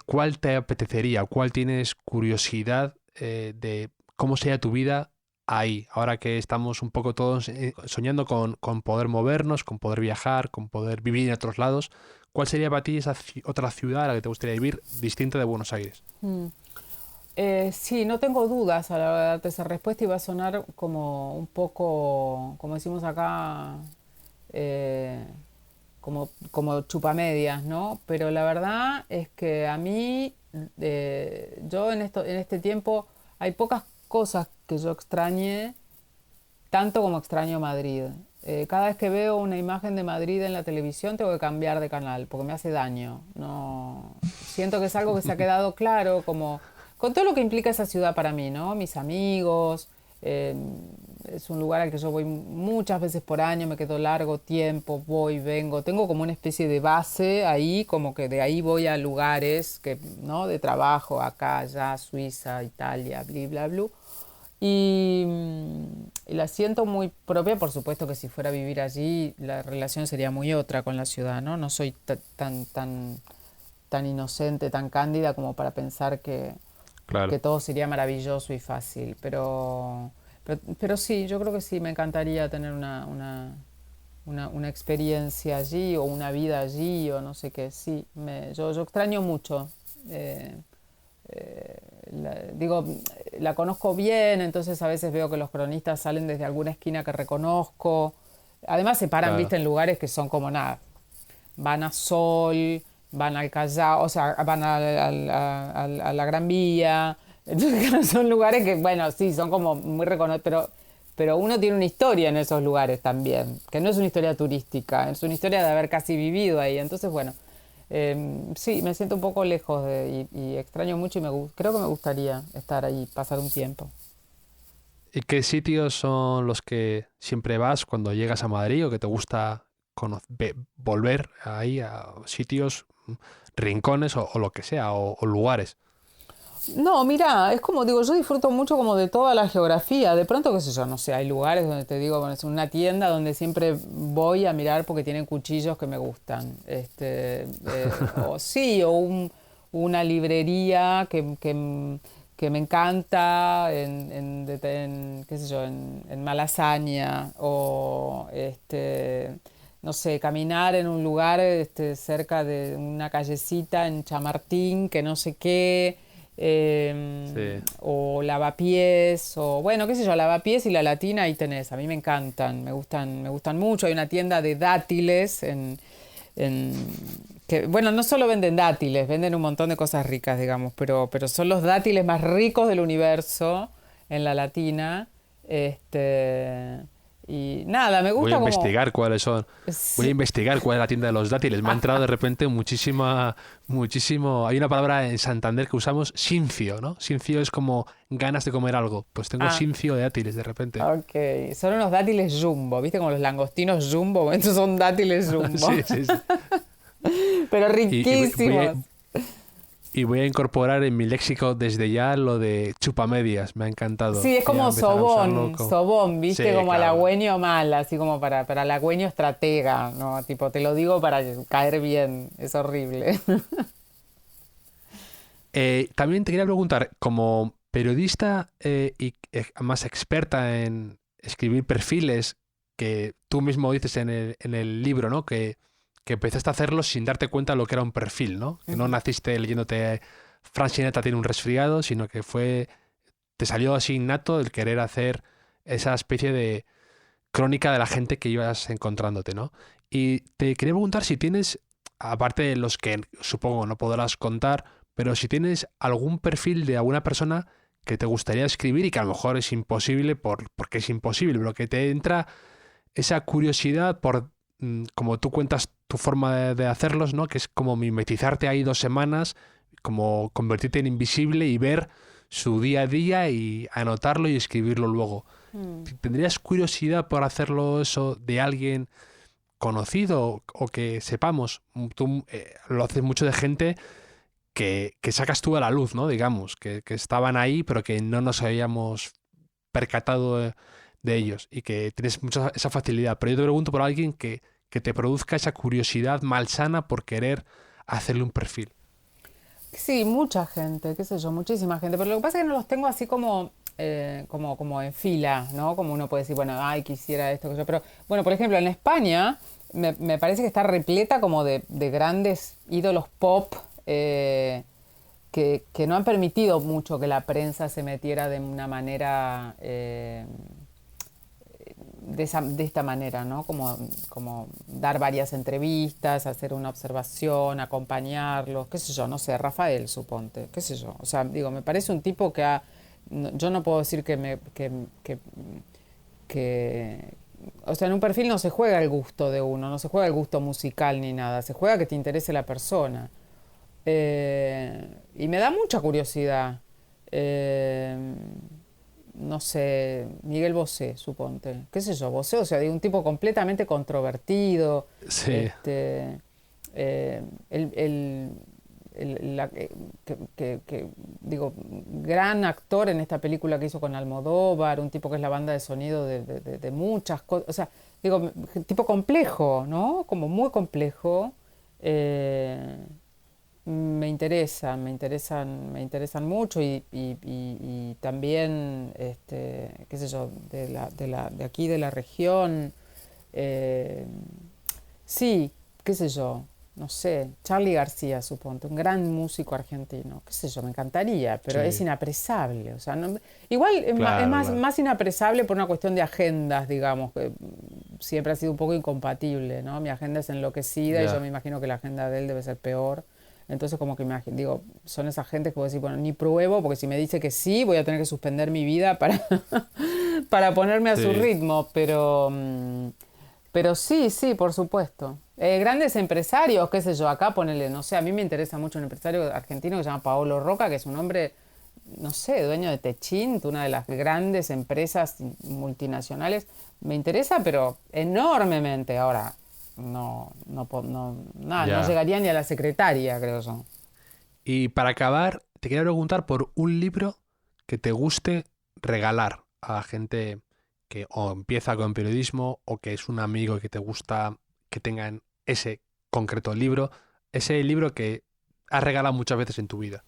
S1: ¿cuál te apetecería? ¿Cuál tienes curiosidad de cómo sería tu vida ahí? Ahora que estamos un poco todos soñando con poder movernos, con poder viajar, con poder vivir en otros lados, ¿cuál sería para ti esa otra ciudad a la que te gustaría vivir distinta de Buenos Aires?
S7: Sí, no tengo dudas a la hora de darte esa respuesta, y va a sonar como un poco, como decimos acá, como chupamedias, ¿no? Pero la verdad es que a mí, yo en este tiempo, hay pocas cosas que yo extrañe tanto como extraño Madrid. Cada vez que veo una imagen de Madrid en la televisión tengo que cambiar de canal porque me hace daño. No, siento que es algo que se ha quedado claro, como con todo lo que implica esa ciudad para mí, ¿no? Mis amigos, es un lugar al que yo voy muchas veces por año, me quedo largo tiempo, voy, vengo, tengo como una especie de base ahí, como que de ahí voy a lugares que, ¿no?, de trabajo, acá, allá, Suiza, Italia, bla, bla, bla. Y la siento muy propia, por supuesto que si fuera a vivir allí la relación sería muy otra con la ciudad, ¿no? No soy tan inocente, tan cándida como para pensar que todo sería maravilloso y fácil, pero sí, yo creo que sí, me encantaría tener una experiencia allí o una vida allí o no sé qué, sí, yo extraño mucho. La conozco bien, entonces a veces veo que los cronistas salen desde alguna esquina que reconozco. Además se paran, viste, en lugares que son como nada. Van a Sol, van al Callao, o sea, van a la Gran Vía. Entonces son lugares que, bueno, sí, son como muy reconocidos, pero uno tiene una historia en esos lugares también, que no es una historia turística, es una historia de haber casi vivido ahí. Entonces, bueno, sí, me siento un poco lejos y extraño mucho y creo que me gustaría estar ahí, pasar un tiempo.
S1: ¿Y qué sitios son los que siempre vas cuando llegas a Madrid o que te gusta volver ahí a sitios, rincones o lo que sea, o lugares?
S7: No, mira, es como digo, yo disfruto mucho como de toda la geografía. De pronto, qué sé yo, no sé, hay lugares donde te digo, bueno, es una tienda donde siempre voy a mirar porque tienen cuchillos que me gustan. O una librería que me encanta qué sé yo, en Malasaña, o no sé, caminar en un lugar cerca de una callecita en Chamartín, que no sé qué.
S1: Sí.
S7: O Lavapiés, o bueno, qué sé yo, Lavapiés y La Latina, ahí tenés, a mí me encantan, me gustan mucho. Hay una tienda de dátiles que, bueno, no solo venden dátiles, venden un montón de cosas ricas, digamos, pero son los dátiles más ricos del universo en La Latina. Y nada, me gusta
S1: Voy a
S7: como...
S1: investigar cuáles son.
S7: Sí.
S1: Voy a investigar cuál es la tienda de los dátiles. Me ha entrado de repente muchísimo. Hay una palabra en Santander que usamos, sinfio, ¿no? Sinfio es como ganas de comer algo. Pues tengo sinfio de dátiles de repente.
S7: Ok, son unos dátiles jumbo, ¿viste? Como los langostinos jumbo, estos son dátiles jumbo.
S1: Sí.
S7: Pero
S1: Y
S7: riquísimos.
S1: voy a incorporar en mi léxico desde ya lo de chupamedias. Me ha encantado.
S7: Sí, es
S1: Voy a
S7: como
S1: empezar a usarlo
S7: sobón, ¿viste?
S1: Sí,
S7: como
S1: claro.
S7: halagüeño mal, así como para halagüeño estratega, ¿no? Tipo, te lo digo para caer bien, es horrible.
S1: También te quería preguntar, como periodista y más experta en escribir perfiles, que tú mismo dices en el libro, ¿no? Que empezaste a hacerlo sin darte cuenta de lo que era un perfil, ¿no? Que no naciste leyéndote Fran Sinatra tiene un resfriado, sino que te salió así innato el querer hacer esa especie de crónica de la gente que ibas encontrándote, ¿no? Y te quería preguntar si tienes, aparte de los que supongo no podrás contar, pero si tienes algún perfil de alguna persona que te gustaría escribir y que a lo mejor es imposible porque es imposible, pero que te entra esa curiosidad por, como tú cuentas tu forma de hacerlos, ¿no? Que es como mimetizarte ahí 2 semanas, como convertirte en invisible y ver su día a día y anotarlo y escribirlo luego. ¿Tendrías curiosidad por hacerlo eso de alguien conocido o que sepamos? Tú lo haces mucho de gente que sacas tú a la luz, ¿no? Digamos, que estaban ahí pero que no nos habíamos percatado de ellos y que tienes mucha esa facilidad. Pero yo te pregunto por alguien que te produzca esa curiosidad malsana por querer hacerle un perfil.
S7: Sí, mucha gente, qué sé yo, muchísima gente. Pero lo que pasa es que no los tengo así como en fila, ¿no? Como uno puede decir, bueno, ay, quisiera esto, que yo. Pero, bueno, por ejemplo, en España me parece que está repleta como de grandes ídolos pop que no han permitido mucho que la prensa se metiera de una manera... de esta manera, ¿no? Como dar varias entrevistas, hacer una observación, acompañarlos, qué sé yo, no sé, Rafael, suponte, qué sé yo. O sea, digo, me parece un tipo que yo no puedo decir o sea, en un perfil no se juega el gusto de uno, no se juega el gusto musical ni nada, se juega que te interese la persona. Y me da mucha curiosidad. No sé, Miguel Bosé, suponte, qué sé yo, Bosé, o sea, de un tipo completamente controvertido,
S1: Sí.
S7: Digo, gran actor en esta película que hizo con Almodóvar, un tipo que es la banda de sonido de muchas cosas, o sea, digo, tipo complejo, ¿no? Como muy complejo. Me interesan mucho y también, qué sé yo, de aquí de la región. Sí, qué sé yo, no sé, Charly García, suponte, un gran músico argentino, qué sé yo, me encantaría, pero
S1: Sí.
S7: es inapresable, o sea, igual es
S1: Claro, claro.
S7: más inapresable por una cuestión de agendas, digamos, que siempre ha sido un poco incompatible, ¿no? Mi agenda es enloquecida y
S1: Ya.
S7: yo me imagino que la agenda de él debe ser peor. Entonces como que digo, son esas gentes que puedo decir, bueno, ni pruebo, porque si me dice que sí, voy a tener que suspender mi vida para ponerme a su
S1: Sí.
S7: ritmo, pero sí, por supuesto. Grandes empresarios, qué sé yo, acá ponele, no sé, a mí me interesa mucho un empresario argentino que se llama Paolo Roca, que es un hombre, no sé, dueño de Techint, una de las grandes empresas multinacionales. Me interesa, pero enormemente. Ahora, nada,
S1: Ya.
S7: no llegaría ni a la secretaria, creo yo.
S1: Y para acabar, te quería preguntar por un libro que te guste regalar a gente que o empieza con periodismo o que es un amigo que te gusta que tengan ese concreto libro, ese libro que has regalado muchas veces en tu vida.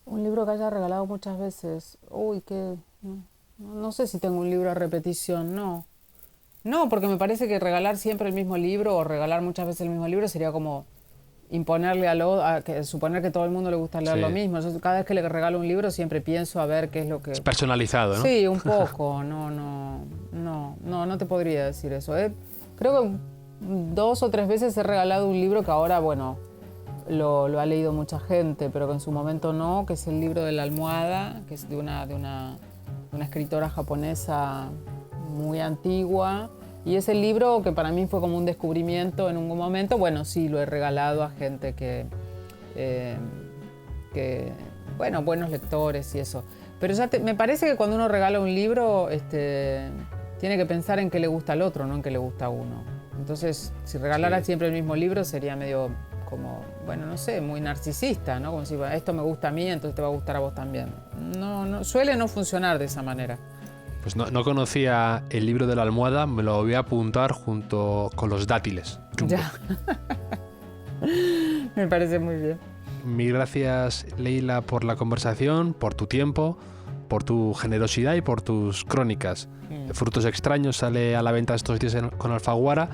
S7: Un libro que haya regalado muchas veces. Uy, no sé si tengo un libro a repetición, no. No, porque me parece que regalar siempre el mismo libro o regalar muchas veces el mismo libro sería como imponerle suponer que todo el mundo le gusta leer
S1: Sí.
S7: lo mismo. Yo cada vez que le regalo un libro siempre pienso a ver qué es lo que...
S1: Es personalizado, ¿no?
S7: Sí, un poco. No te podría decir eso. Creo que 2 o 3 veces he regalado un libro que ahora, bueno, lo ha leído mucha gente, pero que en su momento no, que es el libro de la almohada, que es de una escritora japonesa muy antigua. Y es el libro que para mí fue como un descubrimiento en un momento. Bueno, sí, lo he regalado a gente bueno, buenos lectores y eso. Pero ya me parece que cuando uno regala un libro, tiene que pensar en qué le gusta al otro, no en qué le gusta a uno. Entonces, si regalara siempre el mismo libro, sería medio como, bueno, no sé, muy narcisista, ¿no? Como si esto me gusta a mí, entonces te va a gustar a vos también. No, suele no funcionar de esa manera.
S1: Pues no conocía el libro de la almohada, me lo voy a apuntar junto con los dátiles. Jumbo.
S7: Ya. Me parece muy bien.
S1: Mil gracias, Leila, por la conversación, por tu tiempo, por tu generosidad y por tus crónicas. Frutos extraños sale a la venta estos días con Alfaguara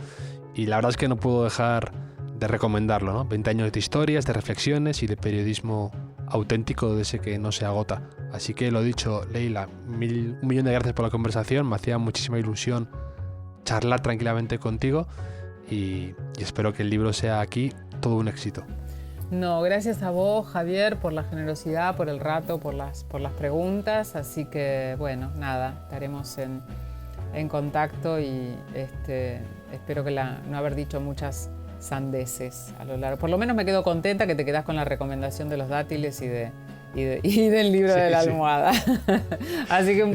S1: y la verdad es que no puedo dejar de recomendarlo, ¿no? 20 años de historias, de reflexiones y de periodismo auténtico de ese que no se agota. Así que lo dicho, Leila, un millón de gracias por la conversación, me hacía muchísima ilusión charlar tranquilamente contigo y espero que el libro sea aquí todo un éxito.
S7: No, gracias a vos, Javier, por la generosidad, por el rato, por las preguntas. Así que, bueno, nada, estaremos en contacto y espero que no haber dicho muchas sandeces a lo largo. Por lo menos me quedo contenta que te quedás con la recomendación de los dátiles y del libro de la almohada. Así que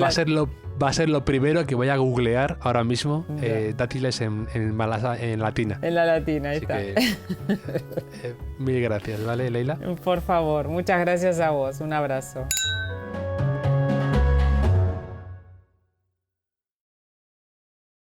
S1: va a ser lo primero que voy a googlear ahora mismo, dátiles en latina.
S7: En la latina, ahí
S1: Así
S7: está.
S1: Que, mil gracias, ¿vale, Leila?
S7: Por favor, muchas gracias a vos. Un abrazo.